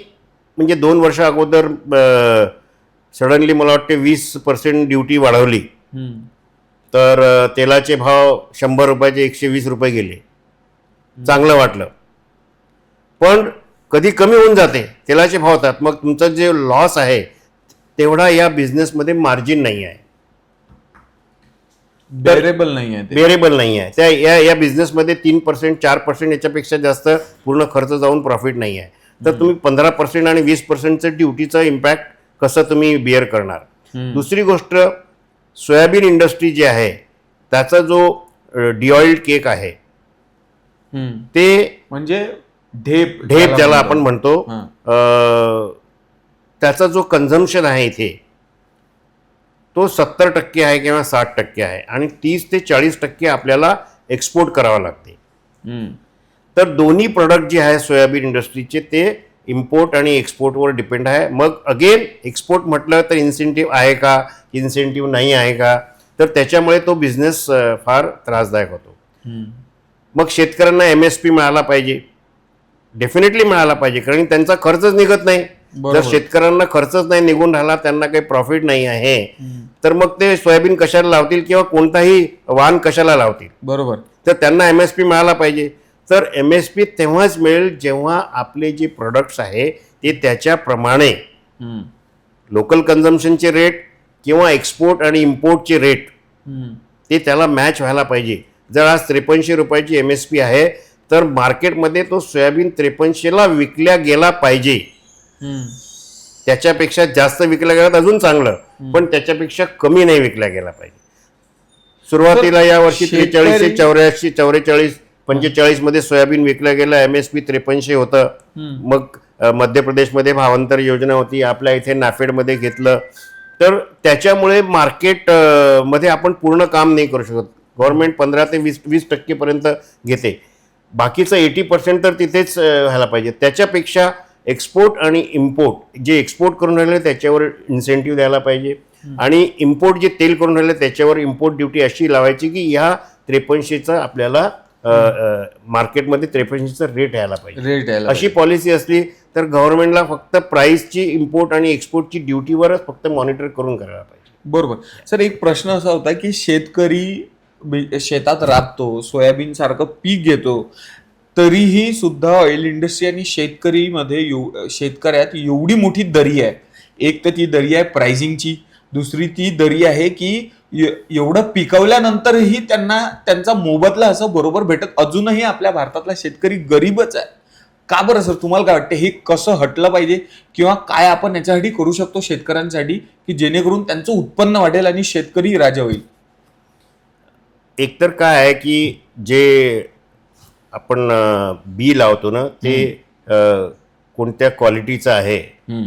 म्हणजे 2 वर्ष अगोदर सडनली मला वाटते 20% ड्युटी वाढवली तर तेलाचे भाव 100 रुपयाचे 120 रुपये गेले. चांगलं वाटलं. पण कधी कमी होऊन जाते, तेलाचे भाव होतात, मग तुमचं जे लॉस आहे तेवढा या बिझनेसमध्ये मार्जिन नाही आहे, बेरेबल नाही आहे, बेरेबल नाही आहे. त्या या बिझनेसमध्ये 3% 4% याच्यापेक्षा जास्त पूर्ण खर्च जाऊन प्रॉफिट नाही आहे. तर तुम्ही 15% आणि 20%चं ड्युटीचं इम्पॅक्ट कसं तुम्ही बिअर करणार. दुसरी गोष्ट, सोयाबीन इंडस्ट्री जी आहे त्याचा जो डिऑइल्ड केक आहे ते म्हणजे ढेप ज्याला आपण म्हणतो, त्याचा जो कन्झम्शन आहे इथे तो 70% आहे किंवा 60% आहे आणि 30 ते 40% आपल्याला एक्सपोर्ट करावं लागते. तर दोन्ही प्रोडक्ट जे आहे सोयाबीन इंडस्ट्रीचे ते इम्पोर्ट आणि एक्सपोर्टवर डिपेंड आहे. मग अगेन एक्सपोर्ट म्हटलं तर इन्सेंटिव्ह आहे का, इन्सेंटिव्ह नाही आहे का, तर त्याच्यामुळे तो बिझनेस फार त्रासदायक होतो. मग शेतकऱ्यांना MSP मिळाला पाहिजे, डेफिनेटली मिळाला पाहिजे, कारण त्यांचा खर्चच निघत नाही. जर शेतकऱ्यांना खर्चच नाही निघून राहिला, त्यांना काही प्रॉफिट नाही आहे, तर मग ते सोयाबीन कशाला लावतील किंवा कोणताही वाहन कशाला लावतील. बरोबर. तर त्यांना MSP मिळाला पाहिजे. तर MSP तेव्हाच मिळेल जेव्हा आपले जे प्रोडक्ट्स आहे ते त्याच्याप्रमाणे लोकल कन्झम्शनचे रेट किंवा एक्सपोर्ट आणि इम्पोर्टचे रेट ते त्याला मॅच व्हायला पाहिजे. जर आज 53 रुपयाची MSP आहे तर मार्केटमध्ये तो सोयाबीन 53ला विकल्या गेला पाहिजे. त्याच्यापेक्षा जास्त विकला गेला तर अजून चांगलं, पण त्याच्यापेक्षा कमी नाही विकला गेला पाहिजे. सुरुवातीला या वर्षी 43 ते 84 44 45 मध्ये सोयाबीन विकलं गेलं, MSP 53 होतं. मग मध्य प्रदेशमध्ये भावांतर योजना होती, आपल्या इथे नाफेडमध्ये घेतलं. तर त्याच्यामुळे मार्केट मध्ये आपण पूर्ण काम नाही करू शकत. गव्हर्नमेंट 15 ते 20% पर्यंत घेते, बाकीचं 80% तर तिथेच व्हायला पाहिजे. त्याच्यापेक्षा एक्सपोर्ट आणि इम्पोर्ट, जे एक्सपोर्ट करून राहिले त्याच्यावर इन्सेंटिव्ह द्यायला पाहिजे आणि इम्पोर्ट जे तेल करून राहिले त्याच्यावर इम्पोर्ट ड्युटी अशी लावायची की ह्या 53चा आपल्याला मार्केटमध्ये 53चा रेट यायला पाहिजे. अशी पॉलिसी असली तर गव्हर्नमेंटला फक्त प्राइसची इम्पोर्ट आणि एक्सपोर्टची ड्युटीवरच फक्त मॉनिटर करून करायला पाहिजे. बरोबर. सर, एक प्रश्न असा होता की शेतकरी शेतात राबतो, सोयाबीन सारखं पीक घेतो, तरीही सुद्धा ऑइल इंडस्ट्री आणि शेतकऱ्यात एवढी मोठी दरी आहे. एक तर ती दरी आहे प्राइसिंगची, दुसरी ती दरी आहे की एवढं पिकवल्यानंतरही त्यांना त्यांचा मोबदला असं बरोबर भेटत अजूनही आपल्या भारतातला शेतकरी गरीबच आहे. का बरं सर, तुम्हाला काय वाटतं, हे कसं हटलं पाहिजे किंवा काय आपण याच्यासाठी करू शकतो शेतकऱ्यांसाठी की जेणेकरून त्यांचं उत्पन्न वाढेल आणि शेतकरी राजा होईल? एकतर काय आहे की जे आपण बी लावतो ना ते कोणत्या क्वालिटीचं आहे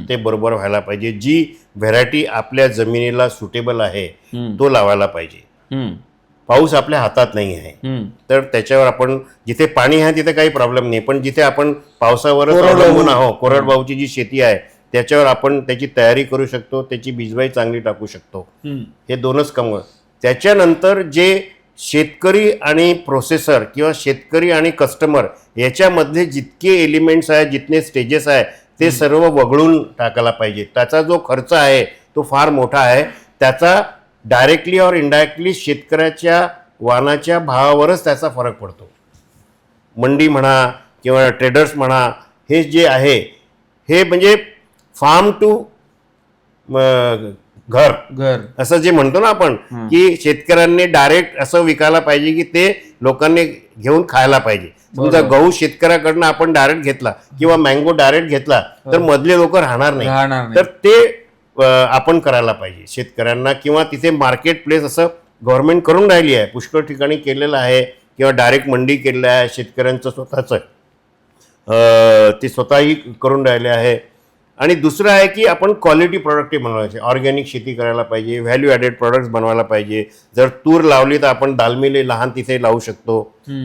ते बरोबर व्हायला पाहिजे. जी व्हेरायटी आपल्या जमिनीला सुटेबल आहे तो लावायला पाहिजे. पाऊस आपल्या हातात नाही आहे तर त्याच्यावर आपण, जिथे पाणी आहे तिथे काही प्रॉब्लेम नाही, पण जिथे आपण पावसावरच अवलंबून आहोत, कोरडवाहूची जी शेती आहे त्याच्यावर आपण त्याची तयारी करू शकतो, त्याची बीजवाई चांगली टाकू शकतो. हे दोनच काम. त्याच्यानंतर जे शेतकरी आणि प्रोसेसर किंवा शेतकरी आणि कस्टमर याच्यामध्ये जितके एलिमेंट्स आहेत, जितके स्टेजेस आहे ते सर्व वगळून टाकायला पाहिजे. त्याचा जो खर्च आहे तो फार मोठा आहे. त्याचा डायरेक्टली और इनडायरेक्टली शेतकऱ्याच्या वाहनाच्या भावावरच त्याचा फरक पडतो. मंडी म्हणा किंवा ट्रेडर्स म्हणा, हे जे आहे हे म्हणजे फार्म टू घर घर असं जे म्हणतो ना आपण, की शेतकऱ्यांनी डायरेक्ट असं विकायला पाहिजे की ते लोकांनी घेऊन खायला पाहिजे. समजा गहू शेतकऱ्याकडनं आपण डायरेक्ट घेतला किंवा मँगो डायरेक्ट घेतला तर मधले लोक राहणार राहणार नाही. नाही. तर ते आपण करायला पाहिजे शेतकऱ्यांना, किंवा तिथे मार्केट प्लेस असं गव्हर्नमेंट करून राहिली आहे, पुष्कळ ठिकाणी केलेलं आहे, किंवा डायरेक्ट मंडी केलेलं आहे शेतकऱ्यांचं स्वतःचं, ते स्वतःही करून राहिले आहे. आणि दुसरं आहे की आपण क्वालिटी प्रॉडक्ट बनवायचे, ऑर्गॅनिक शेती करायला पाहिजे, व्हॅल्यू ॲडेड प्रॉडक्ट्स बनवायला पाहिजे. जर तूर लावली तर आपण दालमिले लहान तिथे लावू शकतो.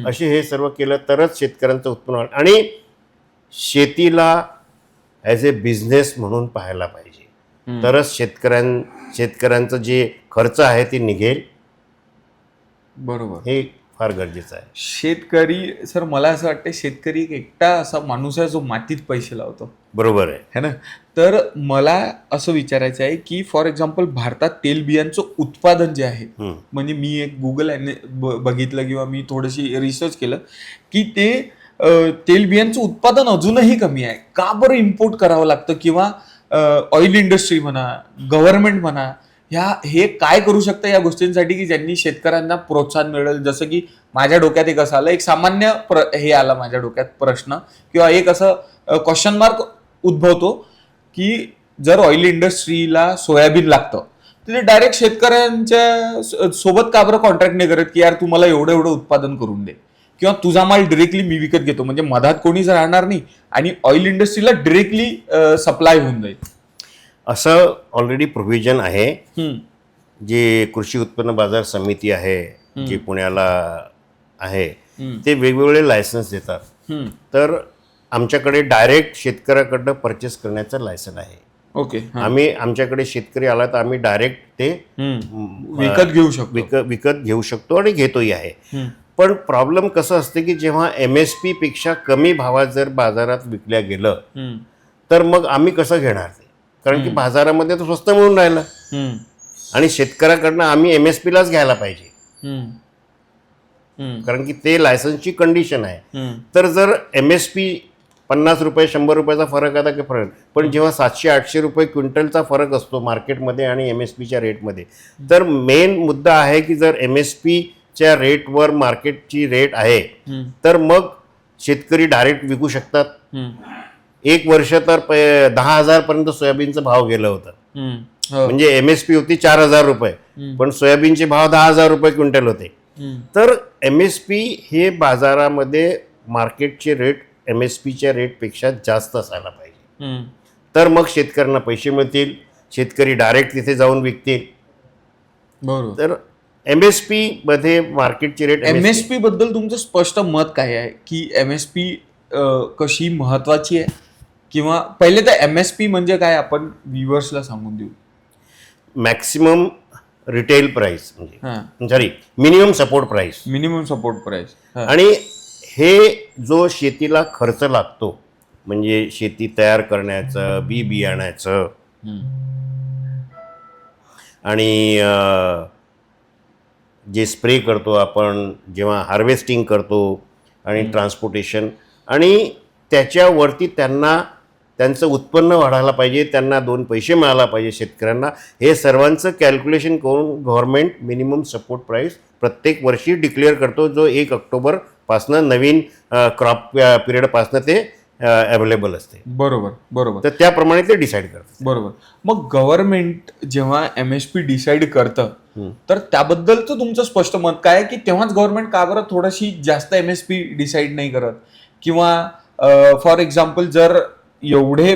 असे हे सर्व केलं तरच शेतकऱ्यांचं उत्पन्न वाढेल. आणि शेतीला ॲज ए बिझनेस म्हणून पाहायला पाहिजे, तरच शेतकऱ्यांचं जे खर्च आहे ते निघेल. बरोबर, हे फार गरजेचं आहे. शेतकरी सर, मला असं वाटतं शेतकरी एक एकटा असा माणूस आहे जो मातीत पैसे लावतो. बरोबर आहे. है ना. तर मला असं विचारायचं आहे की फॉर एक्झाम्पल भारतात तेलबियांचं उत्पादन जे आहे, म्हणजे मी एक गुगल बघितलं किंवा मी थोडीशी रिसर्च केलं की ते तेलबियांचं उत्पादन अजूनही कमी आहे. का बरं इम्पोर्ट करावं लागतं? किंवा ऑइल इंडस्ट्री म्हणा, गव्हर्नमेंट म्हणा, हे काय करू शकतं या गोष्टींसाठी की ज्यांनी शेतकऱ्यांना प्रोत्साहन मिळेल? जसं की माझ्या डोक्यात एक असं आलं, एक सामान्य हे आला माझ्या डोक्यात प्रश्न किंवा एक असं क्वेश्चन मार्क उद्भवतो की जर ऑइल इंडस्ट्रीला सोयाबीन लागतं तर ते डायरेक्ट शेतकऱ्यांच्या सोबत का बरं कॉन्ट्रॅक्ट नाही करत की यार तू मला एवढं एवढं उत्पादन करून दे, किंवा तुझा माल डिरेक्टली मी विकत घेतो, म्हणजे मधात कोणीच राहणार नाही आणि ऑइल इंडस्ट्रीला डिरेक्टली सप्लाय होऊन जाईल. असं ऑलरेडी प्रोव्हिजन आहे. जे कृषी उत्पन्न बाजार समिती आहे जे पुण्याला आहे ते वेगवेगळे लायसन्स देतात. तर आमच्याकडे डायरेक्ट शेतकऱ्याकडनं परचेस करण्याचं लायसन आहे. ओके. आमच्याकडे शेतकरी आला तर आम्ही डायरेक्ट ते विकत घेऊ शकतो आणि घेतोही आहे. पण प्रॉब्लेम कसं असते की जेव्हा MSP पेक्षा कमी भावात जर बाजारात विकल्या गेलं तर मग आम्ही कसं घेणार ते? कारण की बाजारामध्ये तो स्वस्त मिळून राहिलं आणि शेतकऱ्याकडनं आम्ही MSP लाच घ्यायला पाहिजे, कारण की ते लायसन्सची कंडिशन आहे. तर जर MSP 50 रुपये 100 रुपयाचा फरक आता काही फरक, पण जेव्हा 700-800 रुपये क्विंटलचा फरक असतो मार्केटमध्ये आणि MSPच्या रेटमध्ये, तर मेन मुद्दा आहे की जर MSPच्या रेटवर मार्केटची रेट आहे तर मग शेतकरी डायरेक्ट विकू शकतात. एक वर्ष तर 10,000 पर्यंत सोयाबीनचा भाव गेलं होतं. म्हणजे MSP होती 4,000 रुपये, पण सोयाबीनचे भाव 10,000 रुपये क्विंटल होते. तर MSP हे बाजारामध्ये मार्केटचे रेट MSPच्या रेटपेक्षा जास्त असायला पाहिजे, तर मग शेतकऱ्यांना पैसे मिळतील, शेतकरी डायरेक्ट तिथे जाऊन विकतील. बरोबर. तर MSP मध्ये मार्केटची रेट. MSP बद्दल तुमचं स्पष्ट मत काय आहे की MSP कशी महत्वाची आहे? किंवा पहिले तर MSP म्हणजे काय आपण व्ह्युअर्सला सांगून देऊ. मॅक्सिमम रिटेल प्राइस, म्हणजे sorry minimum support price. Minimum support price. आणि हे जो शेतीला खर्च लागतो, म्हणजे शेती तयार करण्याचं, बी बियाण्याचं आणि जे स्प्रे करतो आपण, जेव्हा हार्वेस्टिंग करतो आणि ट्रान्सपोर्टेशन, आणि त्याच्यावरती त्यांचं उत्पन्न वाढायला पाहिजे, त्यांना 2 पैसे मिळायला पाहिजे शेतकऱ्यांना. हे सर्वांचं कॅल्क्युलेशन करून गव्हर्नमेंट मिनिमम सपोर्ट प्राईस प्रत्येक वर्षी डिक्लेअर करतो, जो 1 ऑक्टोबरपासनं नवीन क्रॉप पिरियडपासनं ते अवेलेबल असते. बरोबर बरोबर. तर त्याप्रमाणे ते डिसाईड करतात. बरोबर. मग गव्हर्नमेंट जेव्हा MSP डिसाईड करतं तर त्याबद्दलचं तुमचं स्पष्ट मत काय आहे की तेव्हाच गव्हर्नमेंट का बरं थोडीशी जास्त MSP डिसाईड नाही करत? किंवा फॉर एक्झाम्पल जर एवढे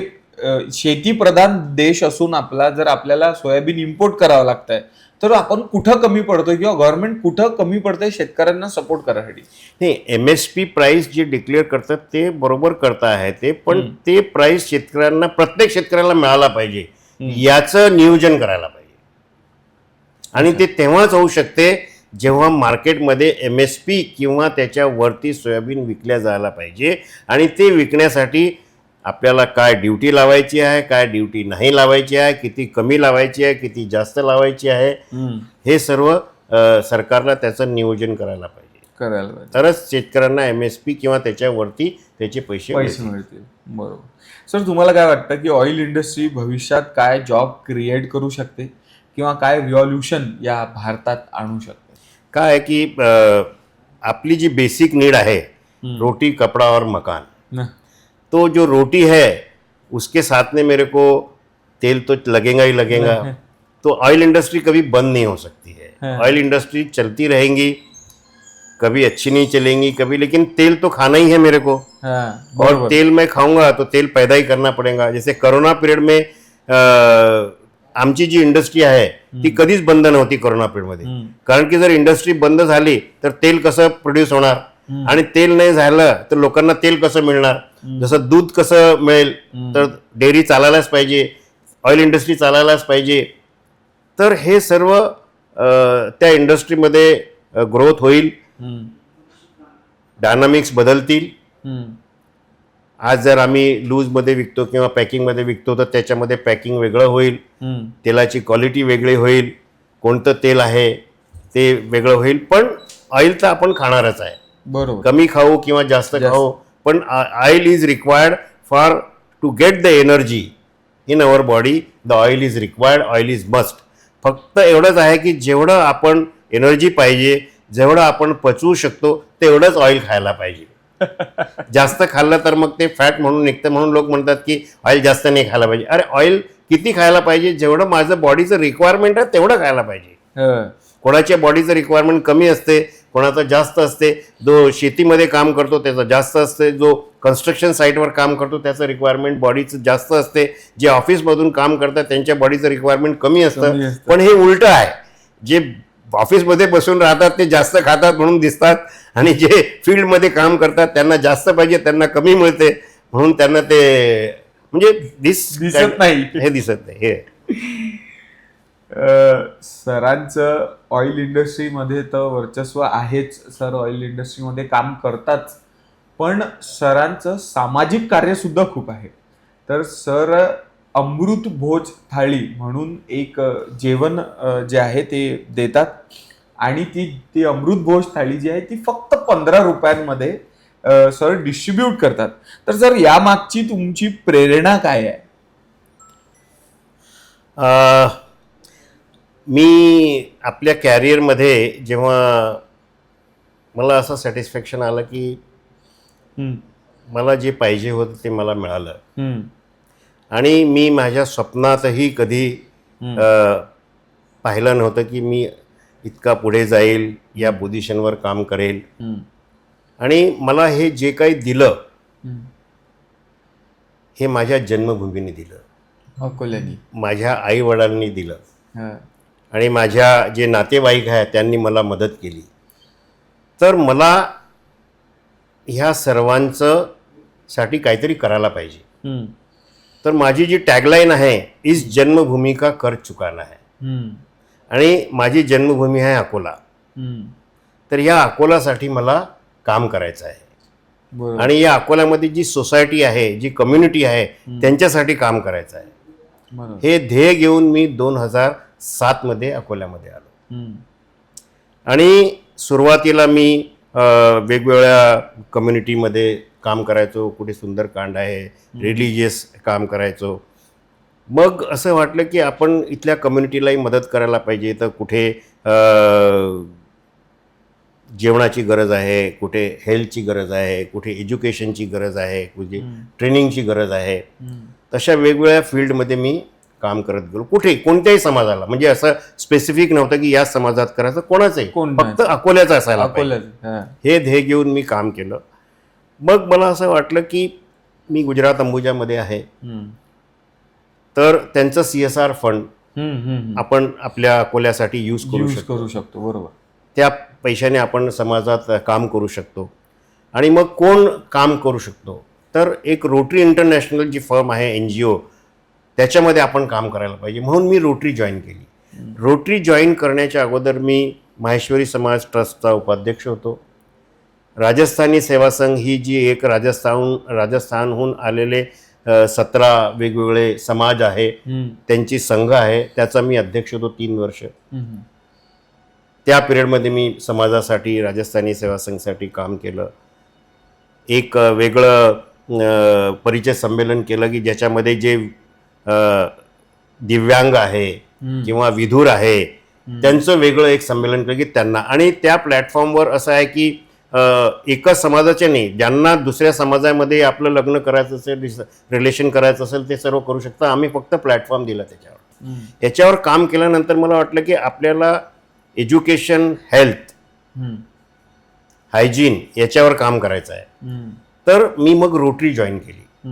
शेतीप्रधान देश असून जर आपल्याला सोयाबीन इम्पोर्ट करावं लागतंय तर आपण कुठं कमी पडतोय किंवा गव्हर्नमेंट कुठं कमी पडतंय शेतकऱ्यांना सपोर्ट करायसाठी? नाही, MSP प्राइस जे डिक्लेअर करतात ते बरोबर करता आहे ते, पण ते प्राइस शेतकऱ्यांना, प्रत्येक शेतकऱ्याला मिळाला पाहिजे याचं नियोजन करायला पाहिजे. आणि ते तेव्हाच होऊ शकते जेव्हा मार्केटमध्ये MSP किंवा त्याच्यावरती सोयाबीन विकल्या जायला पाहिजे. आणि ते विकण्यासाठी आपल्याला काय ड्युटी लावायची आहे, काय ड्युटी नाही लावायची आहे, किती कमी लावायची आहे, किती जास्त लावायची आहे, हे सर्व सरकारला त्याचं नियोजन करायला पाहिजे. करायला पाहिजे. तरच शेतकऱ्यांना MSP किंवा त्याच्यावरती त्याचे पैसे पैसे मिळतील. मिळतील. बरोबर. सर, तुम्हाला काय वाटतं की ऑइल इंडस्ट्री भविष्यात काय जॉब क्रिएट करू शकते किंवा काय रिव्हॉल्युशन या भारतात आणू शकते? काय आहे की आपली जी बेसिक नीड है रोटी कपड़ा और मकान, न- तो जो रोटी है उसके साथ में मेरे को तेल तो लगेगा ही लगेगा. तो ऑयल इंडस्ट्री कभी बंद नहीं हो सकती है. हाँ. ऑयल इंडस्ट्री चलती रहेंगी, कभी अच्छी नहीं चलेंगी कभी, लेकिन तेल तो खाना ही है मेरे को. हाँ, और बरोबर. तेल मैं खाऊंगा तो तेल पैदा ही करना पडेगा. जैसे कोरोना पिरियड में आमची जी इंडस्ट्री आहे ती कधीच बंद नव्हती कोरोना पिरियडमध्ये. कारण की जर इंडस्ट्री बंद झाली तर तेल कसं प्रोड्यूस होणार, आणि तेल नाही झालं तर लोकांना तेल कसं मिळणार. जसं दूध कसं मिळेल, तर डेअरी चालायलाच पाहिजे, ऑइल इंडस्ट्री चालायलाच पाहिजे. तर हे सर्व त्या इंडस्ट्रीमध्ये ग्रोथ होईल, हम्म, डायनामिक्स बदलतील. हम्म, आज जर आम्ही लूजमध्ये विकतो किंवा पॅकिंगमध्ये विकतो तर त्याच्यामध्ये पॅकिंग वेगळं होईल, हम्म. तेलाची क्वालिटी वेगळी होईल, कोणतं तेल आहे ते वेगळं होईल. पण ऑइल तर आपण खाणारच आहे, बरोबर. कमी खाऊ किंवा जास्त खाऊ, पण oil is required for to get the energy in our body. The oil is required, oil is must. फक्त एवढंच आहे की जेवढं आपण एनर्जी पाहिजे, जेवढं आपण पचवू शकतो तेवढंच ऑइल खायला पाहिजे. जास्त खाल्लं तर मग ते फॅट म्हणून निघतं, म्हणून लोक म्हणतात की ऑइल जास्त नाही खायला पाहिजे. अरे ऑइल किती खायला पाहिजे, जेवढं माझं बॉडीचं रिक्वायरमेंट आहे तेवढं खायला पाहिजे. हं, कोणाच्या बॉडीचं रिक्वायरमेंट कमी असते, कोणाचं जास्त असते. जो शेतीमध्ये काम करतो त्याचं जास्त असते, जो कन्स्ट्रक्शन साईटवर काम करतो त्याचं रिक्वायरमेंट बॉडीचं जास्त असते, जे ऑफिसमधून काम करतात त्यांच्या बॉडीचं रिक्वायरमेंट कमी असतं. कमी असतं. पण हे उलटं आहे, जे ऑफिसमध्ये बसून राहतात ते जास्त खातात म्हणून दिसतात, आणि जे फील्डमध्ये काम करतात त्यांना जास्त पाहिजे, त्यांना कमी मिळते म्हणून त्यांना ते म्हणजे दिसत नाही. हे दिसत नाही. हे सरांचं ऑइल इंडस्ट्रीमध्ये तर वर्चस्व आहेच. सर ऑइल इंडस्ट्रीमध्ये काम करतात, पण सरांचं सामाजिक कार्य सुद्धा खूप आहे. तर सर अमृत भोज थाळी म्हणून एक जेवण जे आहे ते देतात, आणि ती अमृत भोज थाळी जी आहे ती फक्त 15 रुपयांमध्ये सर डिस्ट्रीब्यूट करतात. तर सर यामागची तुमची प्रेरणा काय आहे? मी आपल्या कॅरियरमध्ये जेव्हा मला असं सॅटिस्फॅक्शन आलं की मला जे पाहिजे होतं ते मला मिळालं, आणि मी माझ्या स्वप्नातही कधी पाहिलं नव्हतं की मी इतका पुढे जाईल, या पोझिशनवर काम करेल. आणि मला हे जे काही दिलं हे माझ्या जन्मभूमीने दिलं, अकोल्यानी. माझ्या आईवडिलांनी दिलं, हं, आणि माझ्या जे नातेवाईक आहेत त्यांनी मला मदत केली. तर मला ह्या सर्वांचं साठी काहीतरी करायला पाहिजे. हं, तर माझी जी टॅगलाईन आहे, इस जन्मभूमी का कर चुकाना है, हं, आणि माझी जन्मभूमी आहे अकोला. हं. तर या अकोलासाठी मला काम करायचं आहे, बरोबर. आणि या अकोल्यामध्ये जी सोसायटी आहे, जी कम्युनिटी आहे त्यांच्यासाठी काम करायचं आहे. बरोबर. हे ध्येय घेऊन मी 2007 मध्ये अकोल्यामध्ये आलो. हं, आणि सुरुवातीला मी वेगवेगळ्या कम्युनिटीमध्ये काम करायचो. कुठे सुंदरकांड आहे, रिलिजियस काम करायचो. मग असं वाटलं की आपण इथल्या कम्युनिटीलाही मदत करायला पाहिजे. तर कुठे जेवणाची गरज आहे, कुठे हेल्थची गरज आहे, कुठे एज्युकेशनची गरज आहे, कुठे ट्रेनिंगची गरज आहे. तशा वेगवेगळ्या फील्डमध्ये मी काम करत गेलो. कुठे कोणत्याही समाजाला, म्हणजे असं स्पेसिफिक नव्हतं की या समाजात करायचं, कोणाचंही, फक्त अकोल्याचं असायला पाहिजे. हे ध्येय घेऊन मी काम केलं. मग मला असं वाटलं की मी गुजरात अंबुजामध्ये आहे, तर त्यांचं CSR फंड आपण आपल्या अकोल्यासाठी यूज करू शकतो. बरोबर. त्या पैशाने आपण समाजात काम करू शकतो. आणि मग कोण काम करू शकतो, तर एक रोटरी इंटरनॅशनल जी फर्म आहे, NGO, त्याच्यामध्ये आपण काम करायला पाहिजे. म्हणून मी रोटरी जॉईन केली. रोटरी जॉईन करण्याच्या अगोदर मी माहेश्वरी समाज ट्रस्टचा उपाध्यक्ष होतो. राजस्थानी सेवा संघ ही जी एक राजस्थानहून आलेले 17 वेगवेगळे समाज आहे, त्यांची संघ आहे, त्याचा मी अध्यक्ष होतो 3 वर्ष. त्या पिरियडमध्ये मी समाजासाठी राजस्थानी सेवा संघसाठी काम केलं. एक वेगळं परिचय संमेलन केलं की ज्याच्यामध्ये जे दिव्यांग आहे किंवा विधुर आहे त्यांचं वेगळं एक संमेलन केलं की त्यांना. आणि त्या प्लॅटफॉर्मवर असं आहे की एकाच समाजाचे नाही, ज्यांना दुसऱ्या समाजामध्ये आपलं लग्न करायचं असेल, रिलेशन करायचं असेल, ते सर्व करू शकतं. आम्ही फक्त प्लॅटफॉर्म दिला त्याच्यावर. याच्यावर काम केल्यानंतर मला वाटलं की आपल्याला एज्युकेशन, हेल्थ, हायजीन याच्यावर काम करायचं आहे. तर मी मग रोटरी जॉईन केली.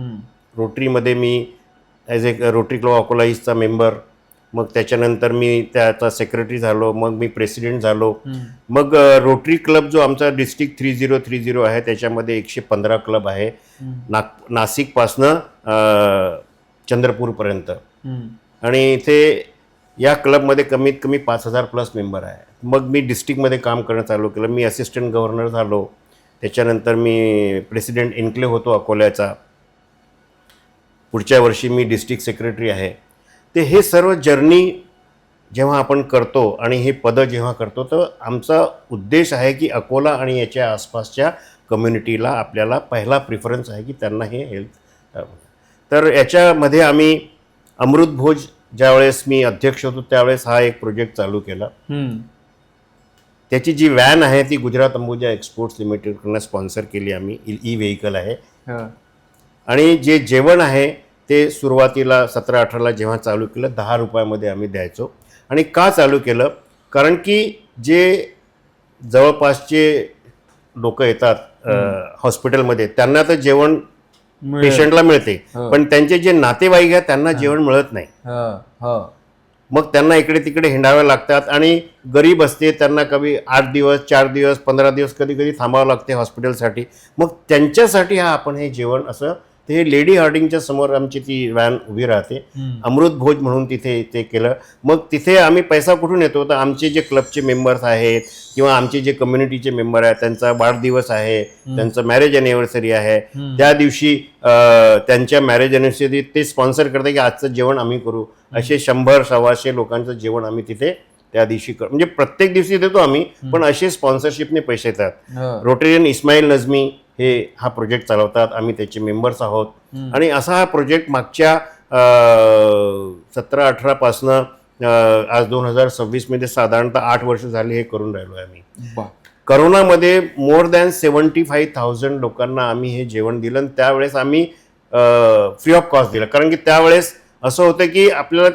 रोटरीमध्ये मी ॲज ए रोटरी क्लब अकोला ईस्टचा मेंबर, मग त्याच्यानंतर मी त्याचा सेक्रेटरी झालो, मग मी प्रेसिडेंट झालो. मग रोटरी क्लब जो आमचा डिस्ट्रिक्ट 3030 आहे त्याच्यामध्ये 115 क्लब आहे, नाशिकपासनं चंद्रपूरपर्यंत. आणि इथे या क्लबमध्ये कमीत कमी 5000+ मेंबर आहे. मग मी डिस्ट्रिक्टमध्ये काम करणं चालू केलं. मी असिस्टंट गव्हर्नर झालो. त्याच्यानंतर मी प्रेसिडेंट एन्क्लेव्ह होतो अकोल्याचा. पुढच्या वर्षी मी डिस्ट्रिक्ट सेक्रेटरी आहे. ते हे सर्व जर्नी जेव्हा आपण करतो आणि हे पदं जेव्हा करतो तर आमचा उद्देश आहे की अकोला आणि याच्या आसपासच्या कम्युनिटीला आपल्याला पहिला प्रिफरन्स आहे की त्यांना हे हेल्थ. तर याच्यामध्ये आम्ही अमृतभोज ज्यावेळेस मी अध्यक्ष होतो त्यावेळेस हा एक प्रोजेक्ट चालू केला. त्याची जी व्हॅन आहे ती गुजरात अंबुजा एक्सपोर्ट्स लिमिटेडकडनं स्पॉन्सर केली आम्ही. ई व्हेकल आहे. आणि जे जेवण आहे ते सुरुवातीला 17-18ला जेव्हा चालू केलं 10 रुपयामध्ये आम्ही द्यायचो. आणि का चालू केलं, कारण की जे जवळपासचे लोक येतात हॉस्पिटलमध्ये त्यांना तर जेवण पेशंटला मिळते, पण त्यांचे जे नातेवाईक आहेत त्यांना जेवण मिळत नाही. मग त्यांना इकडे तिकडे हिंडावे लागतात आणि गरीब असते, त्यांना कधी 8 दिवस, 4 दिवस, 15 दिवस कधी कधी थांबावं लागते हॉस्पिटलसाठी. मग त्यांच्यासाठी आपण हे जेवण असं ते लेडी हार्डिंगच्या समोर आमची ती व्हॅन उभी राहते. अमृतभोज म्हणून तिथे ते केलं. मग तिथे आम्ही पैसा कुठून येतो, तर आमचे जे क्लबचे मेंबर्स आहेत किंवा आमचे जे कम्युनिटीचे मेंबर आहेत त्यांचा वाढदिवस आहे, त्यांचं मॅरेज ॲनिव्हर्सरी आहे, त्या दिवशी त्यांच्या मॅरेज ॲनिव्हर्सरी ते स्पॉन्सर करते की आजचं जेवण आम्ही करू. असे 100-125 लोकांचं जेवण आम्ही तिथे त्या दिवशी म्हणजे प्रत्येक दिवशी देतो आम्ही, पण असे स्पॉन्सरशिपने पैसे येतात. रोटेरियन इस्माईल नजमी हे हा प्रोजेक्ट चालवतात, आम्ही त्याचे मेंबर्स आहोत. आणि असा हा प्रोजेक्ट मागच्या 17-18 पासनं आज 2026 साधारणतः 8 वर्ष झाली हे करून राहिलो आहे आम्ही. करोनामध्ये मोर दॅन 75,000 लोकांना आम्ही हे जेवण दिलं. आणि त्यावेळेस आम्ही फ्री ऑफ कॉस्ट दिलं, कारण की त्यावेळेस असं होतं की आपल्याला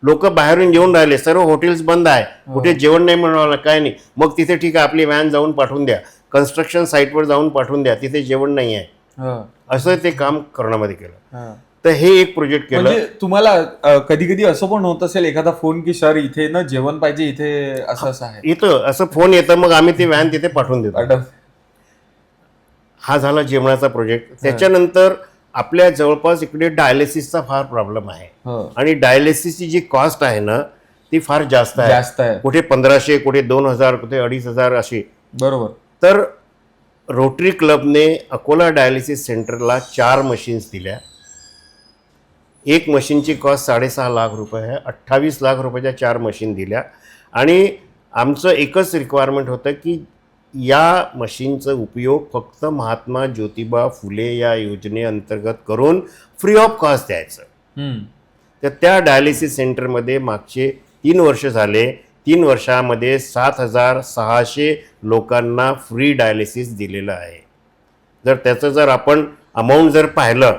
लोक बाहेरून जेवून राहिले, सर्व हॉटेल्स बंद आहे, कुठे जेवण नाही मिळालं, काय नाही. मग तिथे ठीक आहे आपली व्हॅन जाऊन पाठवून द्या, कन्स्ट्रक्शन साईटवर जाऊन पाठवून द्या, तिथे जेवण नाही आहे, असं ते काम करोनामध्ये केलं. तर हे एक प्रोजेक्ट केलं. म्हणजे तुम्हाला कधी कधी असं पण होत असेल एखादा फोन की सर इथे ना जेवण पाहिजे, इथे असं असं आहे, येतं असं फोन येतं, मग आम्ही ती व्हॅन तिथे पाठवून देतो. हा झाला जेवणाचा प्रोजेक्ट. त्याच्यानंतर आपल्या जवळपास इकडे डायलिसिसचा फार प्रॉब्लेम आहे. आणि डायलिसिसची जी कॉस्ट आहे ना ती फार जास्त आहे. कुठे 1500, कुठे 2000, कुठे 2500 अशी. बरोबर. तर रोटरी क्लबने अकोला डायलिसिस सेंटरला 4 मशीन्स दिल्या. एक मशीनची कॉस्ट 6.5 लाख रुपये आहे. 28 लाख रुपयाच्या 4 मशीन दिल्या. आणि आमचं एकच रिक्वायरमेंट होतं की या मशीनचा उपयोग फक्त महात्मा ज्योतिबा फुले या योजनेअंतर्गत करून फ्री ऑफ कॉस्ट द्यायचं. तर त्या डायलिसिस सेंटरमध्ये मागचे 3 वर्ष झाले. 3 वर्षामध्ये 7,600 लोकांना फ्री डायलिसिस दिलेलं आहे. जर आपण अमाऊंट जर पाहिलं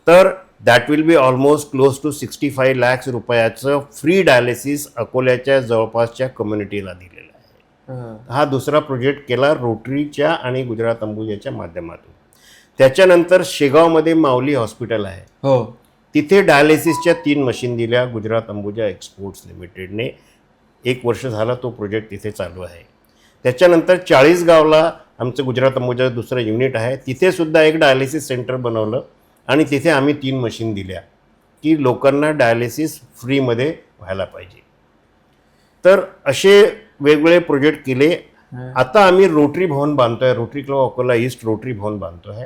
तर that will be almost close to 65 lakh रुपयाचं फ्री डायलिसिस अकोल्याच्या जवळपासच्या कम्युनिटीला दिलेलं आहे. हा दुसरा प्रोजेक्ट केला रोटरीच्या आणि गुजरात अंबुजाच्या माध्यमातून. त्याच्यानंतर शेगावमध्ये माऊली हॉस्पिटल आहे, तिथे डायलिसिसच्या 3 मशीन दिल्या गुजरात अंबुजा एक्सपोर्ट्स लिमिटेडने. 1 वर्ष झाला तो प्रोजेक्ट तिथे चालू आहे. त्याच्यानंतर 40गावला आमचं गुजरात अंबुजाचं दुसरं युनिट आहे, तिथे सुद्धा एक डायलिसिस सेंटर बनवलं आणि तिथे आम्ही 3 मशीन दिल्या की लोकांना डायलिसिस फ्रीमध्ये व्हायला पाहिजे. तर असे वेगवेगळे प्रोजेक्ट केले. आता आम्ही रोटरी भवन बांधतो आहे, rotary club Akola east rotary भवन बांधतो आहे.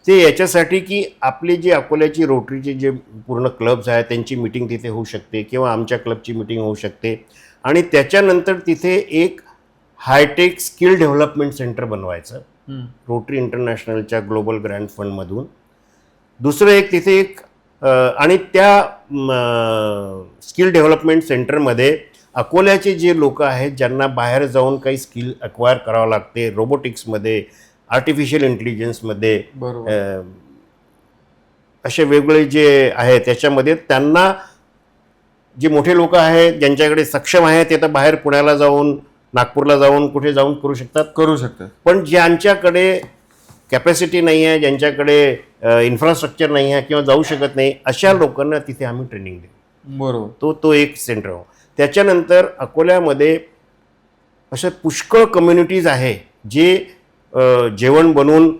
ते याच्यासाठी की आपले जे अकोल्याची रोटरीचे जे पूर्ण क्लब्स आहेत त्यांची मिटिंग तिथे होऊ शकते किंवा आमच्या क्लबची मिटिंग होऊ शकते. आणि त्याच्यानंतर तिथे एक हायटेक स्किल डेव्हलपमेंट सेंटर बनवायचं रोटरी इंटरनॅशनलच्या ग्लोबल ग्रँड फंडमधून. दुसरं एक तिथे एक आणि त्या स्किल डेव्हलपमेंट सेंटरमध्ये अकोल्याचे जे लोक आहेत ज्यांना बाहेर जाऊन काही स्किल अक्वायर करावं लागते, रोबोटिक्समध्ये, आर्टिफिशियल इंटेलिजन्समध्ये, असे वेगवेगळे जे आहे त्याच्यामध्ये त्यांना जे मोठे लोक आहेत ज्यांच्याकडे सक्षम आहेत ते तर बाहेर पुण्याला जाऊन, नागपूरला जाऊन, कुठे जाऊन करू शकतात. पण ज्यांच्याकडे कॅपॅसिटी नाही आहे, ज्यांच्याकडे इन्फ्रास्ट्रक्चर नाही आहे किंवा जाऊ शकत नाही, अशा लोकांना तिथे आम्ही ट्रेनिंग देऊ. बरोबर. तो एक सेंटर हो. त्याच्यानंतर अकोल्यामध्ये अशा पुष्कळ कम्युनिटीज आहे जे जेवण बनवून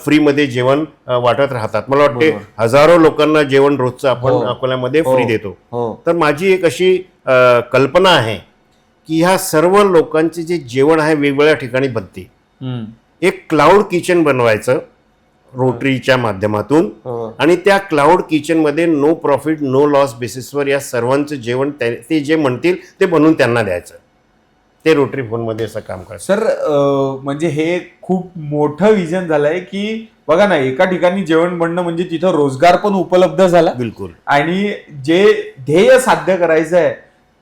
फ्रीमध्ये जेवण वाटत राहतात. मला वाटते हजारो लोकांना जेवण रोजचं आपण अकोल्यामध्ये फ्री देतो. तर माझी एक अशी कल्पना आहे की ह्या सर्व लोकांचे जे जेवण आहे वेगवेगळ्या ठिकाणी बनते, एक क्लाउड किचन बनवायचं रोटरीच्या माध्यमातून, आणि त्या क्लाउड किचनमध्ये नो प्रॉफिट नो लॉस बेसिसवर या सर्वांचं जेवण ते जे म्हणतील ते बनवून त्यांना द्यायचं. ते रोटरी फोनमध्ये असं काम करायचं. सर म्हणजे हे खूप मोठं विजन झालंय की बघा ना, एका ठिकाणी जेवण बनणं म्हणजे तिथं रोजगार पण उपलब्ध झाला, बिलकुल, आणि जे ध्येय साध्य करायचं आहे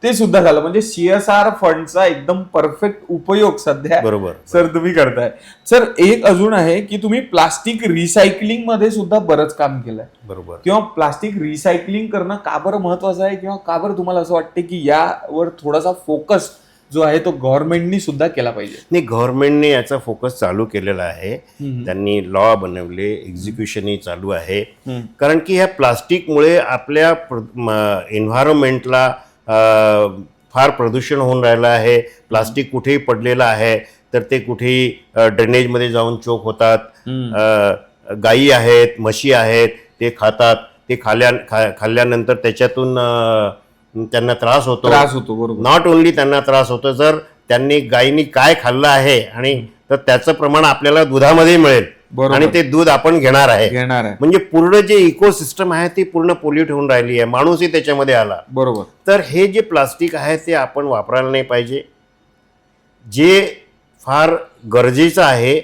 ते सुद्धा झालं. म्हणजे CSR फंडचा एकदम परफेक्ट उपयोग सध्या बरोबर सर तुम्ही करताय. सर एक अजून आहे की तुम्ही प्लास्टिक रिसायकलिंग मध्ये सुद्धा बरंच काम केलंय. बरोबर. किंवा प्लास्टिक रिसायकलिंग करणं का बरं महत्वाचं आहे, किंवा का बरं तुम्हाला असं वाटतं की यावर थोडासा फोकस जो आहे तो गव्हर्नमेंटनी सुद्धा केला पाहिजे? नाही, गव्हर्नमेंटने याचा फोकस चालू केलेला आहे. त्यांनी लॉ बनवले, एक्झिक्युशनही चालू आहे. कारण की ह्या प्लास्टिकमुळे आपल्या एन्व्हायरमेंटला फार प्रदूषण होऊन राहिलं आहे. प्लास्टिक कुठेही पडलेलं आहे तर ते कुठेही ड्रेनेजमध्ये जाऊन चोक होतात. गायी आहेत, म्हशी आहेत, ते खातात. ते खाल्ल्यानंतर त्याच्यातून त्यांना त्रास होतो. बरोबर. नॉट ओन्ली त्यांना त्रास होतो, जर त्यांनी गायीनी काय खाल्लं आहे आणि तर त्याचं प्रमाण आपल्याला दुधामध्ये मिळेल आणि ते दूध आपण घेणार आहे. म्हणजे पूर्ण जे इकोसिस्टम आहे ती पूर्ण पोल्यूट होऊन राहिली आहे. माणूसही त्याच्यामध्ये आला. बरोबर. तर हे जे प्लास्टिक आहे ते आपण वापरायला नाही पाहिजे. जे फार गरजेचं आहे,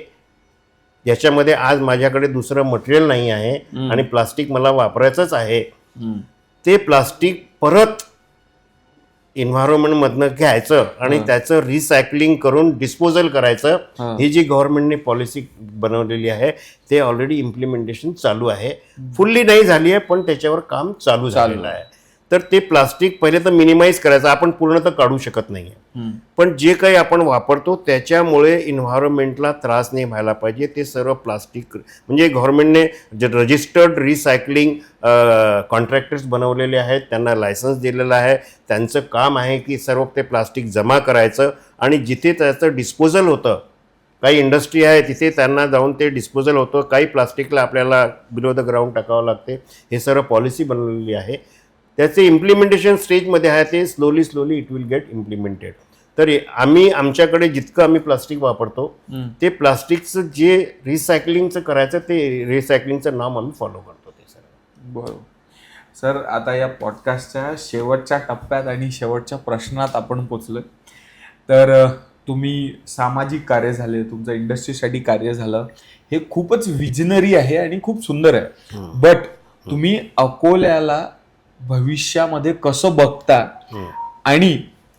याच्यामध्ये आज माझ्याकडे दुसरं मटेरियल नाही आहे आणि प्लास्टिक मला वापरायचंच आहे, ते प्लास्टिक परत एन्व्हायरमेंटमधनं घ्यायचं आणि त्याचं रिसायकलिंग करून डिस्पोजल करायचं. ही जी गव्हर्नमेंटने पॉलिसी बनवलेली आहे ते ऑलरेडी इम्प्लिमेंटेशन चालू आहे. फुल्ली नाही झाली आहे पण त्याच्यावर काम चालू झालेलं आहे. तर ते प्लास्टिक पहिले तर मिनिमाइज करायचं. आपण पूर्ण तर काढू शकत नाही, पण जे काही आपण वापरतो त्याच्यामुळे एन्व्हायरमेंटला त्रास नाही व्हायला पाहिजे. ते सर्व प्लास्टिक म्हणजे गव्हर्नमेंटने जे रजिस्टर्ड रिसायकलिंग कॉन्ट्रॅक्टर्स बनवलेले आहेत, त्यांना लायसन्स दिलेलं आहे. त्यांचं काम आहे की सर्व ते प्लास्टिक जमा करायचं आणि जिथे त्याचं डिस्पोजल होतं, काही इंडस्ट्री आहे तिथे त्यांना जाऊन ते डिस्पोजल होतं. काही प्लास्टिकला आपल्याला बिलो द ग्राउंड टाकावं लागते. हे सर्व पॉलिसी बनवलेली आहे. त्याचे इम्प्लिमेंटेशन स्टेजमध्ये आहे. ते slowly it will get implemented. तर आमच्याकडे जितकं आम्ही प्लास्टिक वापरतो ते प्लास्टिकचं जे रिसायकलिंगचं करायचं ते रिसायकलिंगचं नाम आम्ही फॉलो करतो. ते सर बरोबर. सर आता या पॉडकास्टच्या शेवटच्या टप्प्यात आणि शेवटच्या प्रश्नात आपण पोचलोय. तर तुम्ही सामाजिक कार्य झाले, तुमचं इंडस्ट्रीसाठी कार्य झालं, हे खूपच विजनरी आहे आणि खूप सुंदर आहे. बट तुम्ही अकोल्याला भविष्यामध्ये कसं बघता आणि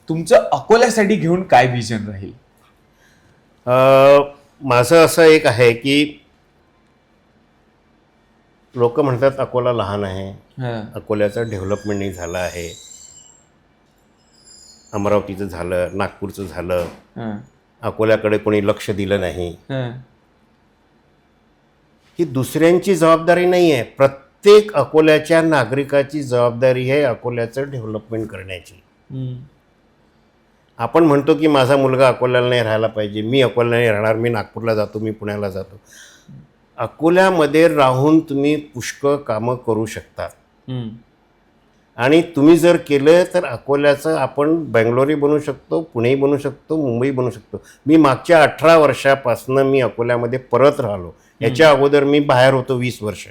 तुमचं अकोल्यासाठी घेऊन काय विजन राहील? माझं असं एक आहे की लोक म्हणतात अकोला लहान आहे, अकोल्याचं डेव्हलपमेंट नाही झालं आहे, अमरावतीचं झालं, नागपूरचं झालं, अकोल्याकडे कोणी लक्ष दिलं नाही. ही दुसऱ्यांची जबाबदारी नाही आहे. प्रत्येक अकोल्याच्या नागरिकाची जबाबदारी आहे अकोल्याचं डेव्हलपमेंट करण्याची. आपण म्हणतो की माझा मुलगा अकोल्याला नाही राहायला पाहिजे, मी अकोल्याला नाही राहणार, मी नागपूरला जातो, मी पुण्याला जातो. अकोल्यामध्ये राहून तुम्ही पुष्कळ कामं करू शकता आणि तुम्ही जर केलं तर अकोल्याचं आपण बेंगलोरही बनवू शकतो, पुणेही बनवू शकतो, मुंबई बनवू शकतो. मी मागच्या 18 वर्षापासून मी अकोल्यामध्ये परत राहिलो. याच्या अगोदर मी बाहेर होतो 20 वर्ष.